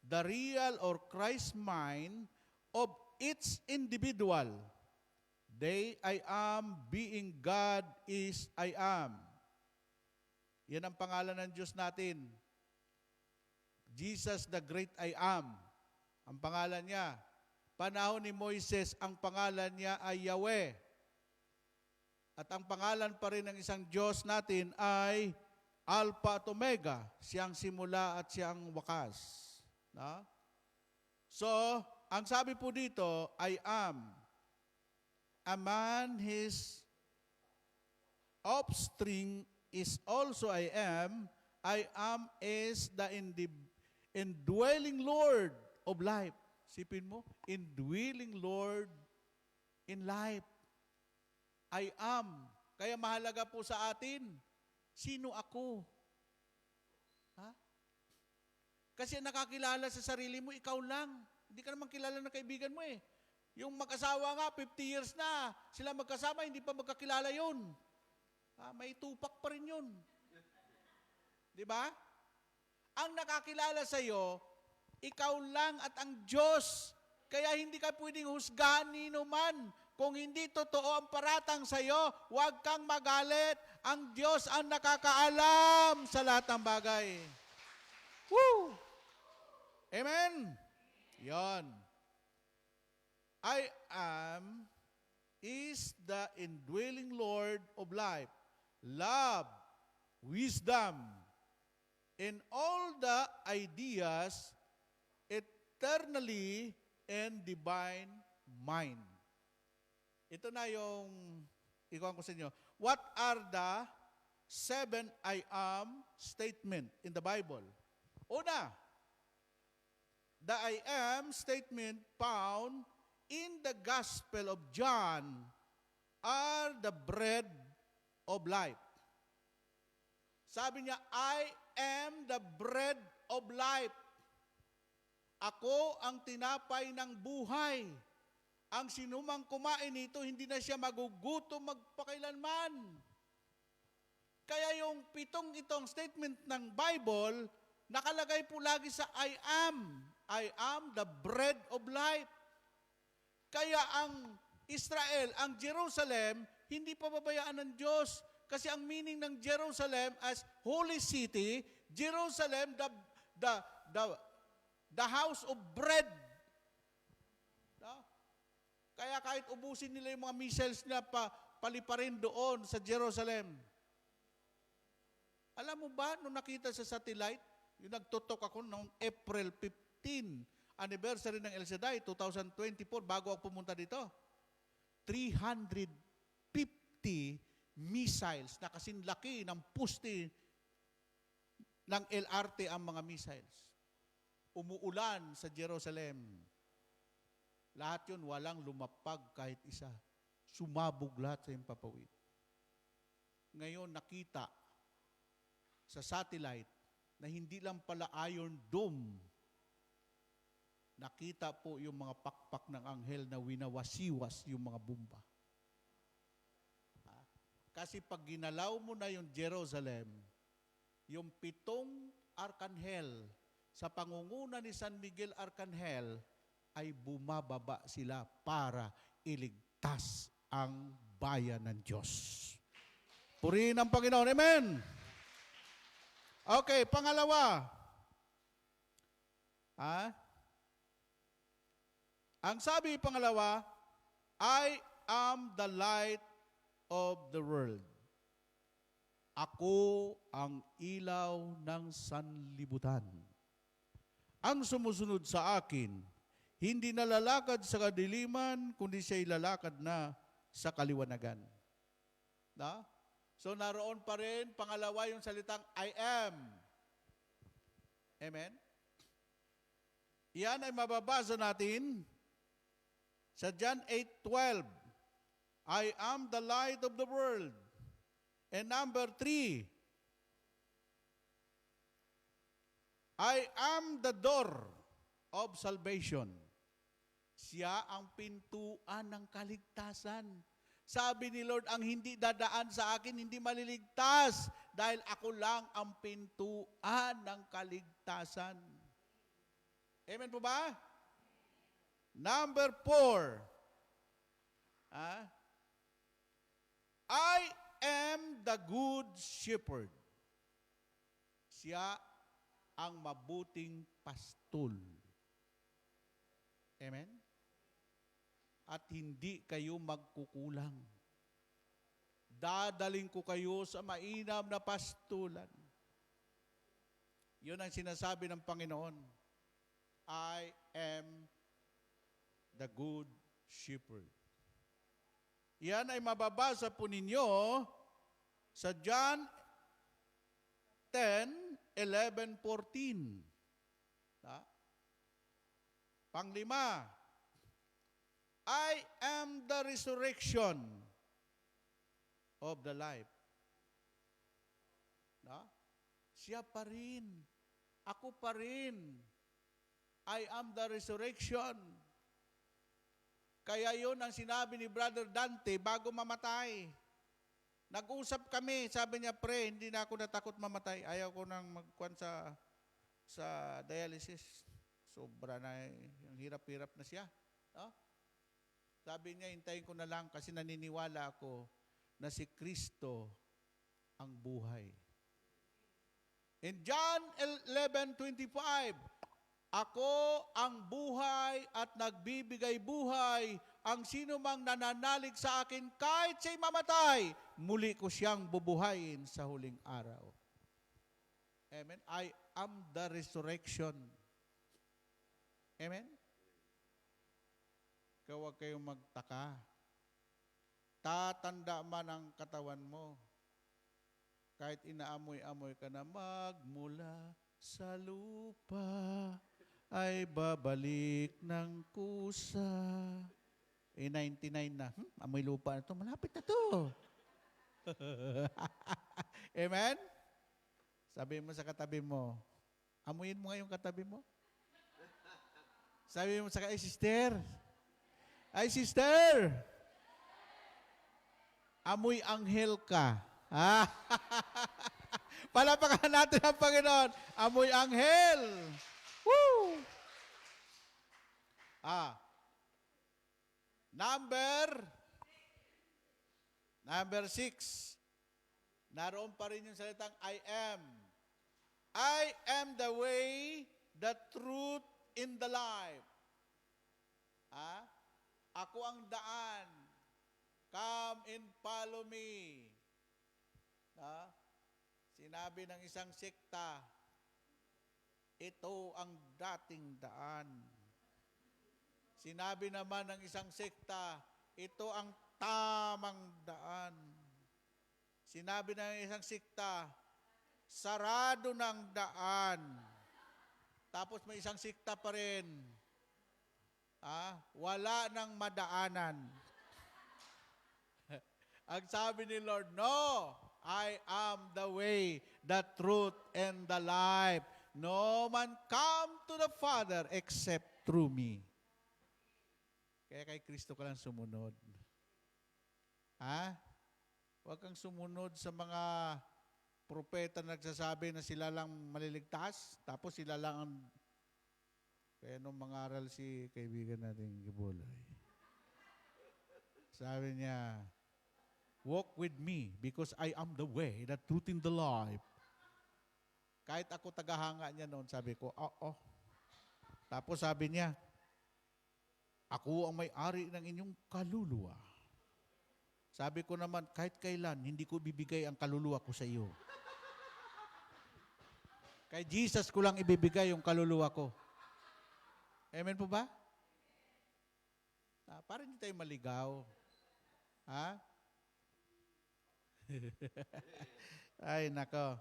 L: The real or Christ mind of each individual. They, I am, being God is I am. Yan ang pangalan ng Diyos natin. Jesus the great I am. Ang pangalan niya. Panahon ni Moises, ang pangalan niya ay Yahweh. At ang pangalan pa rin ng isang Diyos natin ay Alpha at Omega. Siyang simula at siyang wakas. No? So, ang sabi po dito, I am. A man, his offspring is also I am. I am is the indwelling Lord of life. Sipin mo, indwelling Lord in life. I am. Kaya mahalaga po sa atin, sino ako? Kasi nakakilala sa sarili mo, ikaw lang. Hindi ka naman kilala ng kaibigan mo eh. Yung mag-asawa nga, 50 years na, sila magkasama, hindi pa magkakilala yun. May tupak pa rin yun. Di ba? Ang nakakilala sa iyo, ikaw lang at ang Diyos. Kaya hindi ka pwedeng husgahan ni man. Kung hindi totoo ang paratang sa iyo, huwag kang magalit. Ang Diyos ang nakakaalam sa lahat ng bagay. Woo! Amen? Yon. I am is the indwelling Lord of life, love, wisdom, and all the ideas eternally and divine mind. Ito na yung ikuha ko sa inyo. What are the 7 I am statement in the Bible? Una, the I am statement found in the Gospel of John are the bread of life. Sabi niya, I am the bread of life. Ako ang tinapay ng buhay. Ang sinumang kumain nito, hindi na siya magugutom magpakailanman. Kaya yung 7 itong statement ng Bible, nakalagay po lagi sa I am. I am the bread of life. Kaya ang Israel, ang Jerusalem, hindi pababayaan ng Diyos. Kasi ang meaning ng Jerusalem as holy city, Jerusalem, the house of bread. No? Kaya kahit ubusin nila yung mga missiles na paliparin doon sa Jerusalem. Alam mo ba, nung nakita sa satellite, yung nagtutok ako noong April 15, anniversary ng El Shaddai, 2024, bago ako pumunta dito, 350 missiles na kasing laki ng puste ng LRT ang mga missiles. Umuulan sa Jerusalem. Lahat yun, walang lumapag kahit isa. Sumabog lahat sa impapawid. Ngayon, nakita sa satellite na hindi lang pala Iron Dome. Nakita po yung mga pakpak ng anghel na winawasiwas yung mga bomba. Kasi pag ginalaw mo na yung Jerusalem, yung 7 arkanghel sa pangunguna ni San Miguel Arkanghel ay bumababa sila para iligtas ang bayan ng Diyos. Purihin ang Panginoon. Amen! Okay, pangalawa. Ang sabi pangalawa, I am the light of the world. Ako ang ilaw ng sanlibutan. Ang sumusunod sa akin, hindi na lalakad sa kadiliman, kundi siya'y lalakad na sa kaliwanagan. Na? So naroon pa rin, pangalawa yung salitang I am. Amen? Yan ay mababasa natin sa John 8:12. I am the light of the world. And number 3, I am the door of salvation. Siya ang pintuan ng kaligtasan. Sabi ni Lord, ang hindi dadaan sa akin, hindi maliligtas dahil ako lang ang pintuan ng kaligtasan. Amen po ba? Number 4, I am the good shepherd. Siya ang mabuting pastol. Amen? At hindi kayo magkukulang. Dadaling ko kayo sa mainam na pastulan. Yun ang sinasabi ng Panginoon. I am the good shepherd. Yan ay mababasa po ninyo sa John 10:11, 14. Panglima, I am the resurrection of the life. Siya pa rin. Ako pa rin. I am the resurrection. Kaya yun ang sinabi ni Brother Dante bago mamatay. Nag-usap kami, sabi niya, pre, hindi na ako natakot mamatay. Ayaw ko nang magkuhan sa dialysis. Sobra na, yung hirap-hirap na siya. Sabi niya, hintayin ko na lang kasi naniniwala ako na si Kristo ang buhay. In John 11:25, ako ang buhay at nagbibigay buhay. Ang sino mang nananalig sa akin kahit siya'y mamatay, muli ko siyang bubuhayin sa huling araw. Amen? I am the resurrection. Amen? Kaya huwag kayong magtaka. Tatanda man ang katawan mo. Kahit inaamoy-amoy ka na, magmula sa lupa ay babalik ng kusa. 99 na. Amoy lupa na ito. Malapit na ito. Amen? Sabi mo sa katabi mo, amuyin mo nga yung katabi mo. Sabi mo sa ay sister. Ay sister. Amoy anghel ka. Palapakan natin ang Panginoon. Amoy anghel. Woo! Number 6. Naroon pa rin yung salitang I am. I am the way, the truth, in the life. Ako ang daan. Come and follow me. Sinabi ng isang sekta, ito ang dating daan. Sinabi naman ng isang sekta, ito ang tamang daan. Sinabi ng isang sekta, sarado ng daan. Tapos may isang sekta pa rin, wala nang madaanan. Ang sabi ni Lord, no, I am the way, the truth, and the life. No man come to the Father except through me. Kaya kay Kristo ka lang sumunod. Huwag kang sumunod sa mga propeta na nagsasabi na sila lang maliligtas, tapos sila lang ang... Kaya nung mangaral si kaibigan natin Gibuloy. Sabi niya, walk with me because I am the way, the truth, and the life. Kahit ako tagahanga niya noon, sabi ko, oo. Tapos sabi niya, ako ang may-ari ng inyong kaluluwa. Sabi ko naman, kahit kailan, hindi ko bibigay ang kaluluwa ko sa iyo. Kay Jesus ko lang ibibigay yung kaluluwa ko. Amen po ba? Para hindi tayo maligaw. Ha? Ay, nako.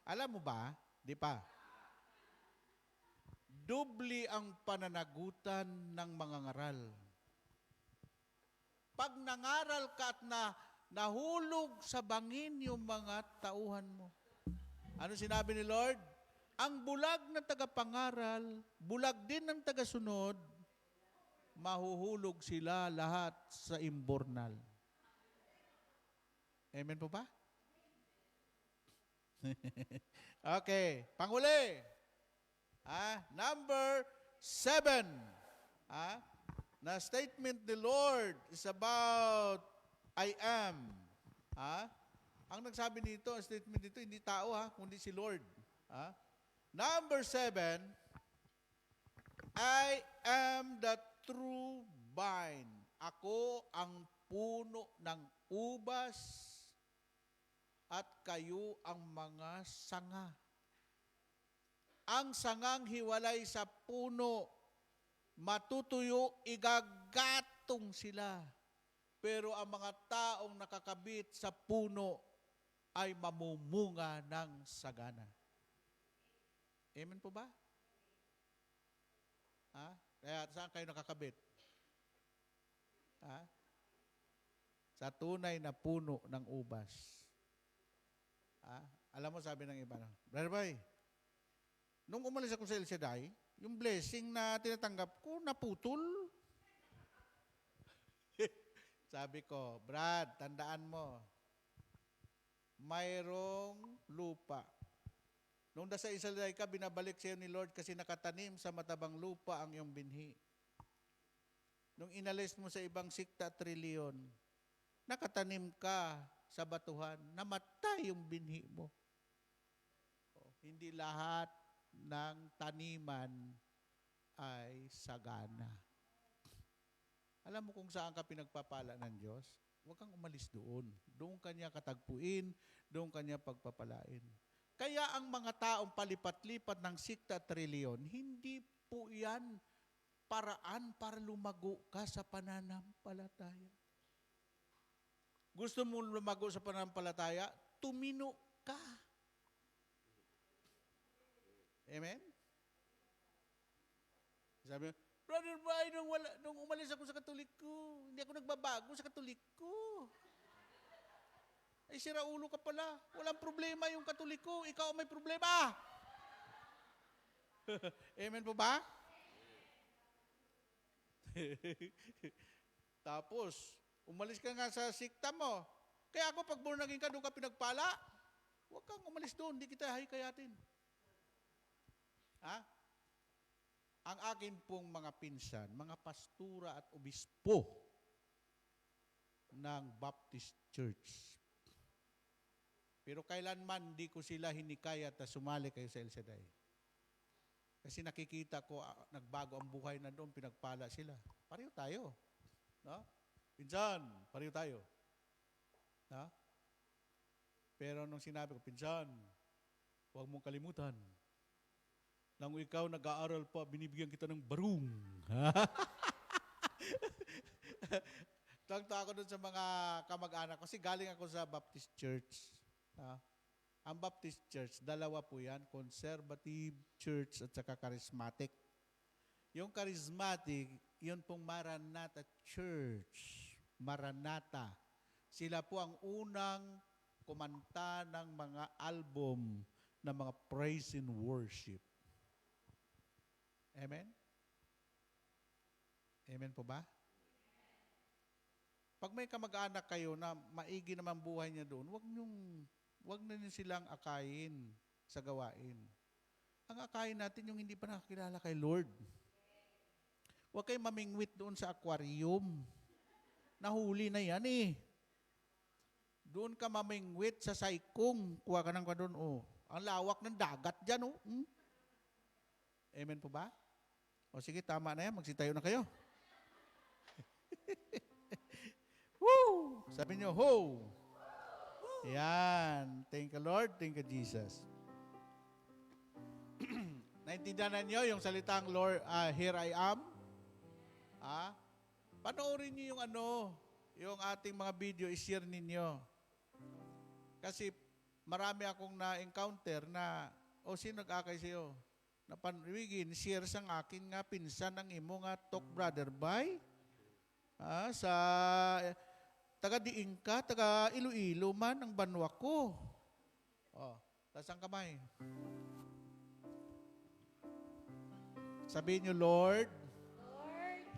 L: Alam mo ba? Di pa. Dubli ang pananagutan ng mga ngaral. Pag nangaral ka at nahulog sa bangin yung mga tauhan mo. Ano sinabi ni Lord? Ang bulag ng tagapangaral, bulag din ng tagasunod, mahuhulog sila lahat sa imbornal. Amen po ba? Okay, panghuli. Number 7. Na statement the Lord is about I am. Ang nagsabi nito, ang statement nito, hindi tao kundi si Lord. Number 7, I am the true vine. Ako ang puno ng ubas at kayo ang mga sanga. Ang sangang hiwalay sa puno, matutuyo, igagatong sila. Pero ang mga taong nakakabit sa puno ay mamumunga ng sagana. Amen po ba? Kaya saan kayo nakakabit? Sa tunay na puno ng ubas. Alam mo, sabi ng iba, Brother Boy, nung umalis ako sa El Shaddai, yung blessing na tinatanggap ko, naputol. Sabi ko, Brad, tandaan mo, mayroong lupa. Nung nasa El Shaddai ka, binabalik sa'yo ni Lord kasi nakatanim sa matabang lupa ang iyong binhi. Nung inalis mo sa ibang sikta at reliyon, nakatanim ka sa batuhan, namatay yung binhi mo. Hindi lahat ng taniman ay sagana. Alam mo kung saan ka pinagpapala ng Diyos? Huwag kang umalis doon. Doon kanya katagpuin, doon kanya pagpapalain. Kaya ang mga taong palipat-lipat ng sikta at reliyon, hindi po yan paraan para lumago ka sa pananampalataya. Gusto mo lumago sa pananampalataya? Tumino ka. Amen? Sabi mo, Brother Bay, nung umalis ako sa Katolik ko, hindi ako nagbabago sa Katolik ko. Ay, sira ulo ka pala. Walang problema yung Katoliko. Ikaw may problema. Amen po ba? Tapos, umalis ka nga sa sikta mo. Kaya ako, pag born again ka, doon ka pinagpala. Huwag kang umalis doon. Hindi kita hikayatin. Ang akin pong mga pinsan, mga pastura at obispo ng Baptist Church. Pero kailanman di ko sila hinikayat na sumali kayo sa El Shaddai. Kasi nakikita ko, nagbago ang buhay na doon, pinagpala sila. Pareho tayo. No? Pinsan, pareho tayo. No? Pero nung sinabi ko, Pinsan, huwag mong kalimutan. Nang ikaw nag-aaral pa, binibigyan kita ng barung. Tangta ako doon sa mga kamag-anak kasi galing ako sa Baptist Church. Ang Baptist Church, dalawa po yan, Conservative Church at saka Charismatic. Yung Charismatic, yun pong Maranatha Church. Maranatha. Sila po ang unang kumanta ng mga album ng mga praise and worship. Amen? Amen po ba? Pag may kamag-anak kayo na maigi naman buhay niya doon, wag na niyo silang akayin sa gawain. Ang akayin natin yung hindi pa nakakilala kay Lord. Huwag kayong mamingwit doon sa aquarium. Nahuli na yan eh. Doon ka mamingwit sa saikong. Kuha ka ng doon, oh. Ang lawak ng dagat dyan, oh. Amen po ba? O sige, tama na yan. Magsitayo na kayo. Woo! Sabi niyo, ho! Yan. Thank you, Lord. Thank you, Jesus. Naintindihan niyo yung salitang Lord, here I am? Panoorin niyo yung yung ating mga video, i-share ninyo. Kasi marami akong na-encounter na, sino nag-akay sa'yo? Napanwigin, share sang akin nga pinsan ng imo nga talk brother by sa taga Diin ka, taga Iloilo man ang banwa ko. Tasang kamay. Sabihin niyo, Lord,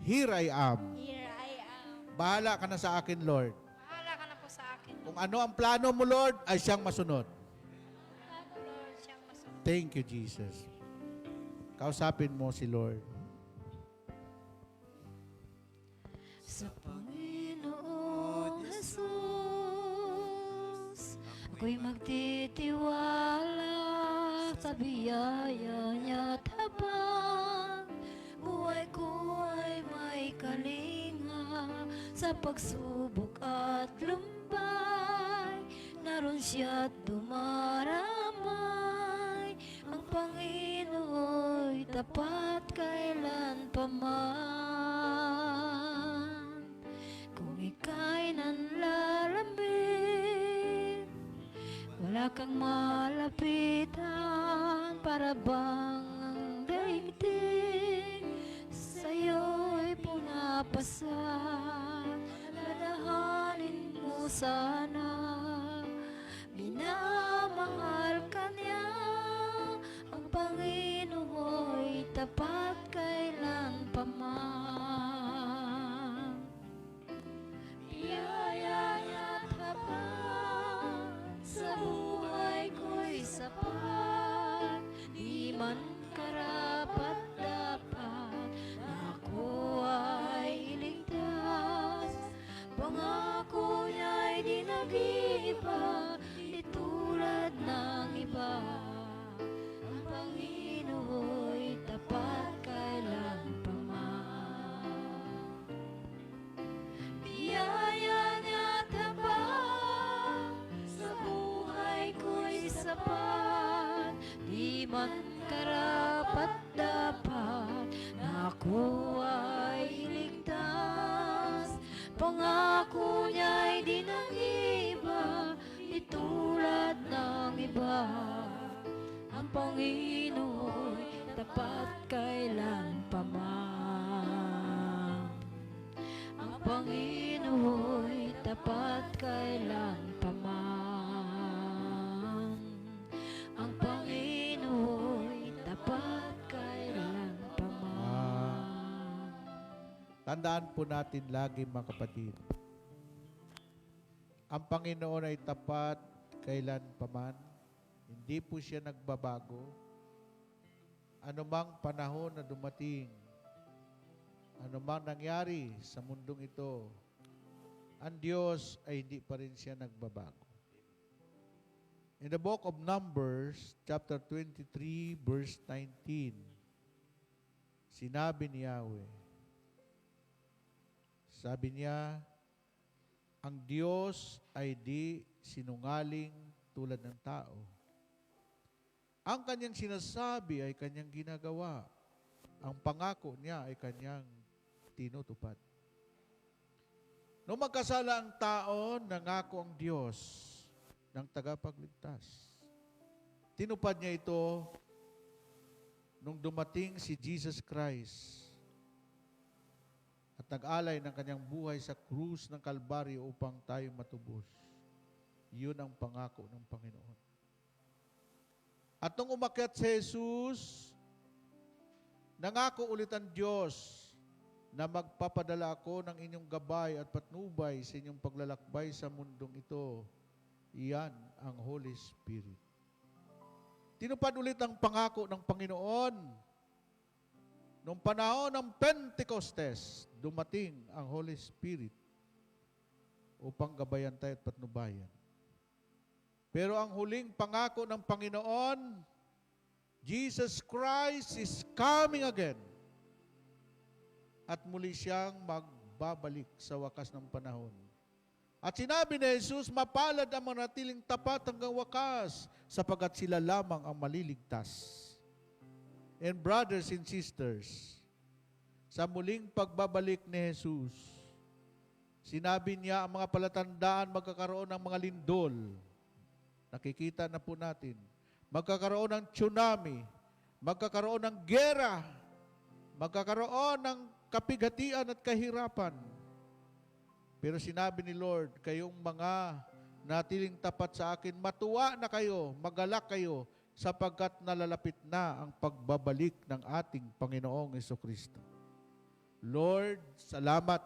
L: here I am.
J: Here I am.
L: Bahala ka na sa akin, Lord.
J: Bahala ka na po sa akin.
L: Kung ano ang plano mo, Lord, ay siyang masunod.
J: Lord, siyang masunod.
L: Thank you, Jesus. Kausapin mo si Lord.
J: Sa Panginoon Jesus, ako'y magtitiwala sa biyaya niya tabang. Buhay ko ay may kalinga sa pagsubok at lumbay. Naroon siya't dumaramay. Ang Panginoon'y tapat kailan pa man. Kung ika'y nanlalamig, wala kang malapitan. Para bang ang daigdig sa'yo'y punapasan. Lalahanin mo sana, minamahal ka niya. Ang Panginoon'y tapat kailan pa man. Biyaya niya't habang sa buhay ko'y sapat. Di man karapat dapat na ako ay iligtas. Pangako niya'y di nag-iiba, di tulad ng iba. Ang Panginoon'y tapat kailan pa man. Biyaya niya't habang sa buhay ko'y sapat. Di man karapat dapat na ako ay iligtas. Pangako niya'y di nag-iba, di tulad ng iba. Ang Panginoon'y tapat kailan pa man. Ang Panginoon'y tapat kailan pa man. Ang Panginoon'y tapat kailan pa man.
L: Tandaan po natin lagi, mga kapatid. Ang Panginoon ay tapat kailan pa man. Hindi po siya nagbabago. Anumang panahon na dumating, anumang nangyari sa mundong ito, ang Diyos ay hindi pa rin siya nagbabago. In the book of Numbers, chapter 23, verse 19, sinabi ni Yahweh, sabi niya, ang Diyos ay di sinungaling tulad ng tao. Ang kanyang sinasabi ay kanyang ginagawa. Ang pangako niya ay kanyang tinutupad. Nung magkasala ang tao, nangako ang Diyos ng tagapagligtas. Tinupad niya ito nung dumating si Jesus Christ at nag-alay ng kanyang buhay sa krus ng Kalbaryo upang tayo matubos. Yun ang pangako ng Panginoon. At nung umakyat si Jesus, nangako ulit ang Diyos na magpapadala ako ng inyong gabay at patnubay sa inyong paglalakbay sa mundong ito. Iyan ang Holy Spirit. Tinupad ulit ang pangako ng Panginoon. Noong panahon ng Pentecostes, dumating ang Holy Spirit upang gabayan tayo at patnubayan. Pero ang huling pangako ng Panginoon, Jesus Christ is coming again. At muli siyang magbabalik sa wakas ng panahon. At sinabi ni Jesus, mapalad ang manatiling tapat hanggang wakas, sapagkat sila lamang ang maliligtas. And brothers and sisters, sa muling pagbabalik ni Jesus, sinabi niya ang mga palatandaan magkakaroon ng mga lindol. Nakikita na po natin. Magkakaroon ng tsunami, magkakaroon ng gera, magkakaroon ng kapighatian at kahirapan. Pero sinabi ni Lord, kayong mga natiling tapat sa akin, matuwa na kayo, magalak kayo, sapagkat nalalapit na ang pagbabalik ng ating Panginoong Jesucristo. Lord, salamat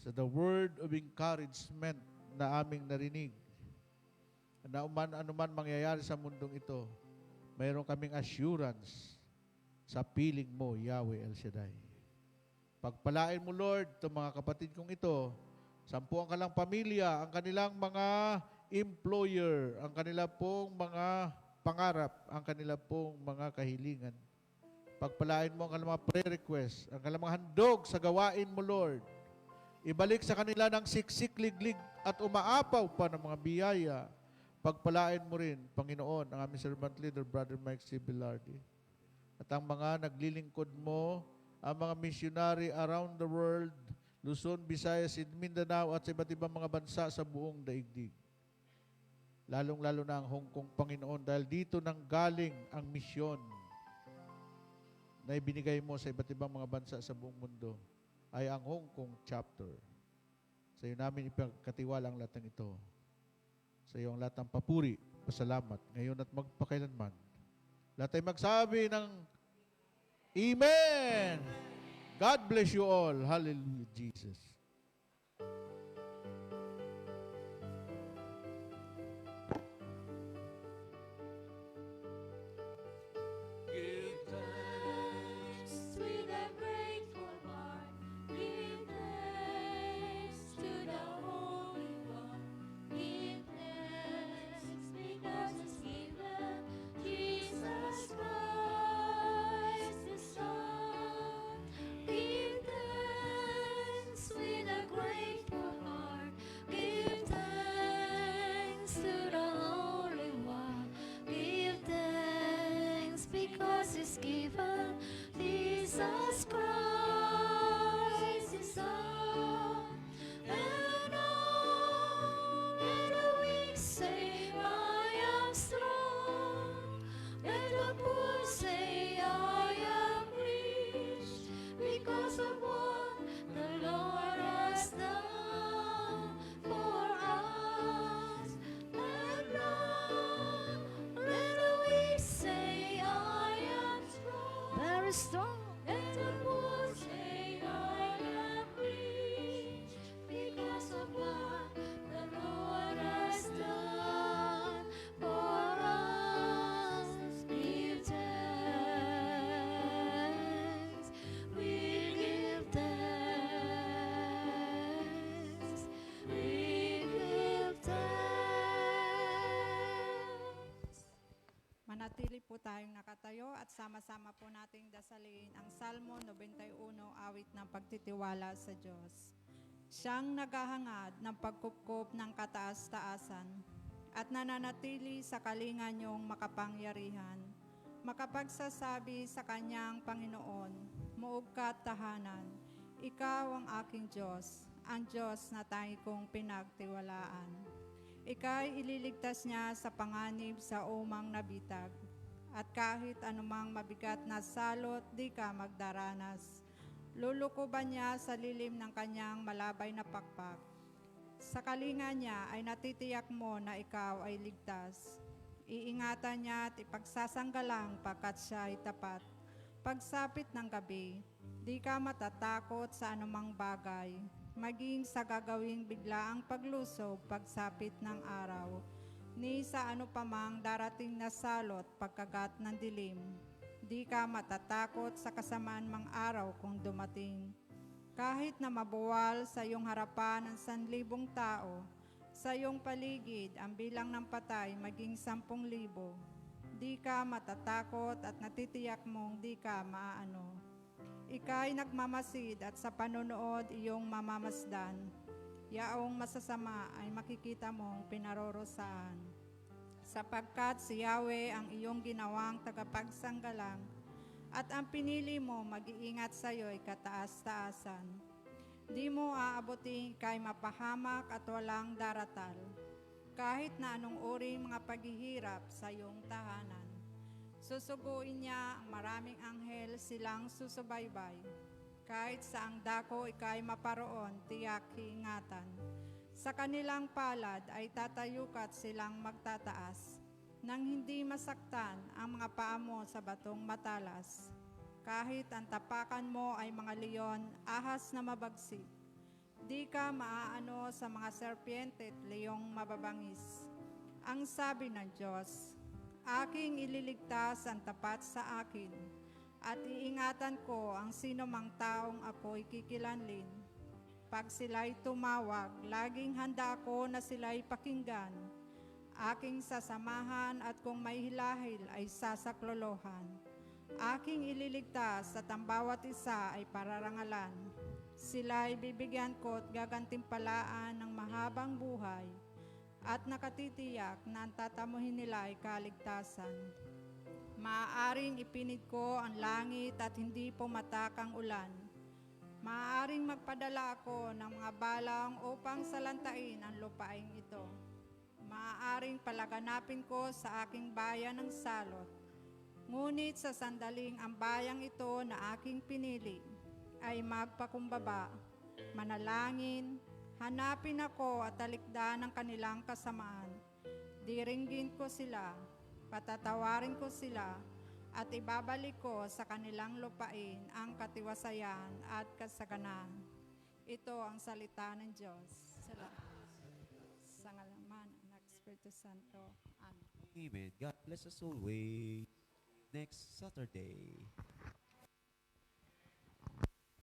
L: sa the word of encouragement na aming narinig. Na anuman mangyayari sa mundong ito, mayroon kaming assurance sa piling mo, Yahweh El Shaddai. Pagpalain mo, Lord, itong mga kapatid kong ito, 10 ang kalang pamilya, ang kanilang mga employer, ang kanila pong mga pangarap, ang kanila pong mga kahilingan. Pagpalain mo ang kanilang mga prayer request, ang kanilang mga handog sa gawain mo, Lord. Ibalik sa kanila ng siksik, liglig at umaapaw pa ng mga biyaya. Pagpalain mo rin, Panginoon, ang aming servant leader, Brother Mike C. Bilardi. At ang mga naglilingkod mo, ang mga missionary around the world, Luzon, Visayas, and Mindanao at sa iba't ibang mga bansa sa buong daigdig. Lalong-lalo na ang Hong Kong, Panginoon, dahil dito nang galing ang misyon na ibinigay mo sa iba't ibang mga bansa sa buong mundo ay ang Hong Kong chapter. Sa iyo namin ipagkatiwala ang lahat ng ito. Sa iyo ang lahat ng papuri, pasalamat, ngayon at magpakailanman. Lahat ay magsabi ng Amen! God bless you all. Hallelujah, Jesus.
K: Give thanks
J: With a grateful heart, give thanks to the Holy One. Give thanks because He's given Jesus Christ the Son. Give thanks with a grateful heart. Give thanks to the Holy One. Give thanks because He's given Jesus Christ His Son. And all let the weak say, I am strong. Let the poor say, I am rich, because of what the Lord has done for us. And all let the weak say, I am strong. Very strong. Let the poor say, I am rich, because of what the Lord has done for us. Give thanks. We give thanks. We give thanks.
A: Manatili po tayong nakatayo at sama-sama po nating dasalin ang Salmo 91, awit ng pagtitiwala sa Diyos. Siyang naghahangad ng pagkupkop ng kataas-taasan at nananatili sa kalinga niyong makapangyarihan, makapagsasabi sa kanyang Panginoon, muog ka't tahanan, ikaw ang aking Diyos, ang Diyos na tayo kong pinagtiwalaan. Ika'y ililigtas niya sa panganib sa umang nabitag, at kahit anumang mabigat na salot, di ka magdaranas. Lulukuban niya sa lilim ng kanyang malabay na pakpak. Sa kalinga niya ay natitiyak mo na ikaw ay ligtas. Iingatan niya at ipagsasanggalang pagkat siya ay tapat. Pagsapit ng gabi, di ka matatakot sa anumang bagay, maging sa gagawing biglaang paglusob pagsapit ng araw, ni sa ano pamang darating na salot pagkagat ng dilim. Di ka matatakot sa kasamaan mang araw kung dumating. Kahit na mabuwal sa iyong harapan ang 1,000 tao, sa iyong paligid ang bilang ng patay maging 10,000, di ka matatakot at natitiyak mong di ka maaano. Ika'y nagmamasid at sa panonood iyong mamamasdan. Yaong masasama ay makikita mong pinarorosaan. Sapagkat si Yahweh ang iyong ginawang tagapagsanggalang at ang pinili mo mag-iingat sa iyo ay kataas-taasan. Di mo aabutin kay mapahamak at walang daratal, kahit na anong uri mga paghihirap sa iyong tahanan. Susuguin niya ang maraming anghel silang susubaybay. Kahit saang dako ika'y maparoon, tiyak hiingatan. Sa kanilang palad ay tatayukat silang magtataas, nang hindi masaktan ang mga paa mo sa batong matalas. Kahit ang tapakan mo ay mga leon, ahas na mabagsik, di ka maaano sa mga serpiente at leong mababangis. Ang sabi ng Diyos, aking ililigtas ang tapat sa akin, at iingatan ko ang sino mang taong ako'y kikilanlin. Pag sila'y tumawag, laging handa ako na sila'y pakinggan. Aking sasamahan at kung may hilahil ay sasaklolohan. Aking ililigtas at ang bawat isa ay pararangalan. Sila'y bibigyan ko at gagantimpalaan ng mahabang buhay at nakatitiyak na ang tatamuhin nila ay kaligtasan. Maaaring ipinid ko ang langit at hindi pumatak ang ulan. Maaaring magpadala ako ng mga balang upang salantain ang lupaing ito. Maaaring palaganapin ko sa aking bayan ng salot. Ngunit sa sandaling ang bayang ito na aking pinili ay magpakumbaba, manalangin, hanapin ako at talikdan ang kanilang kasamaan. Diringgin ko sila, patatawarin ko sila, at ibabalik ko sa kanilang lupain ang katiwasayan at kasaganan. Ito ang salita ng Diyos. Sa ngalaman ng Espiritu Santo. Amen.
K: Amen. God bless us always. Next Saturday.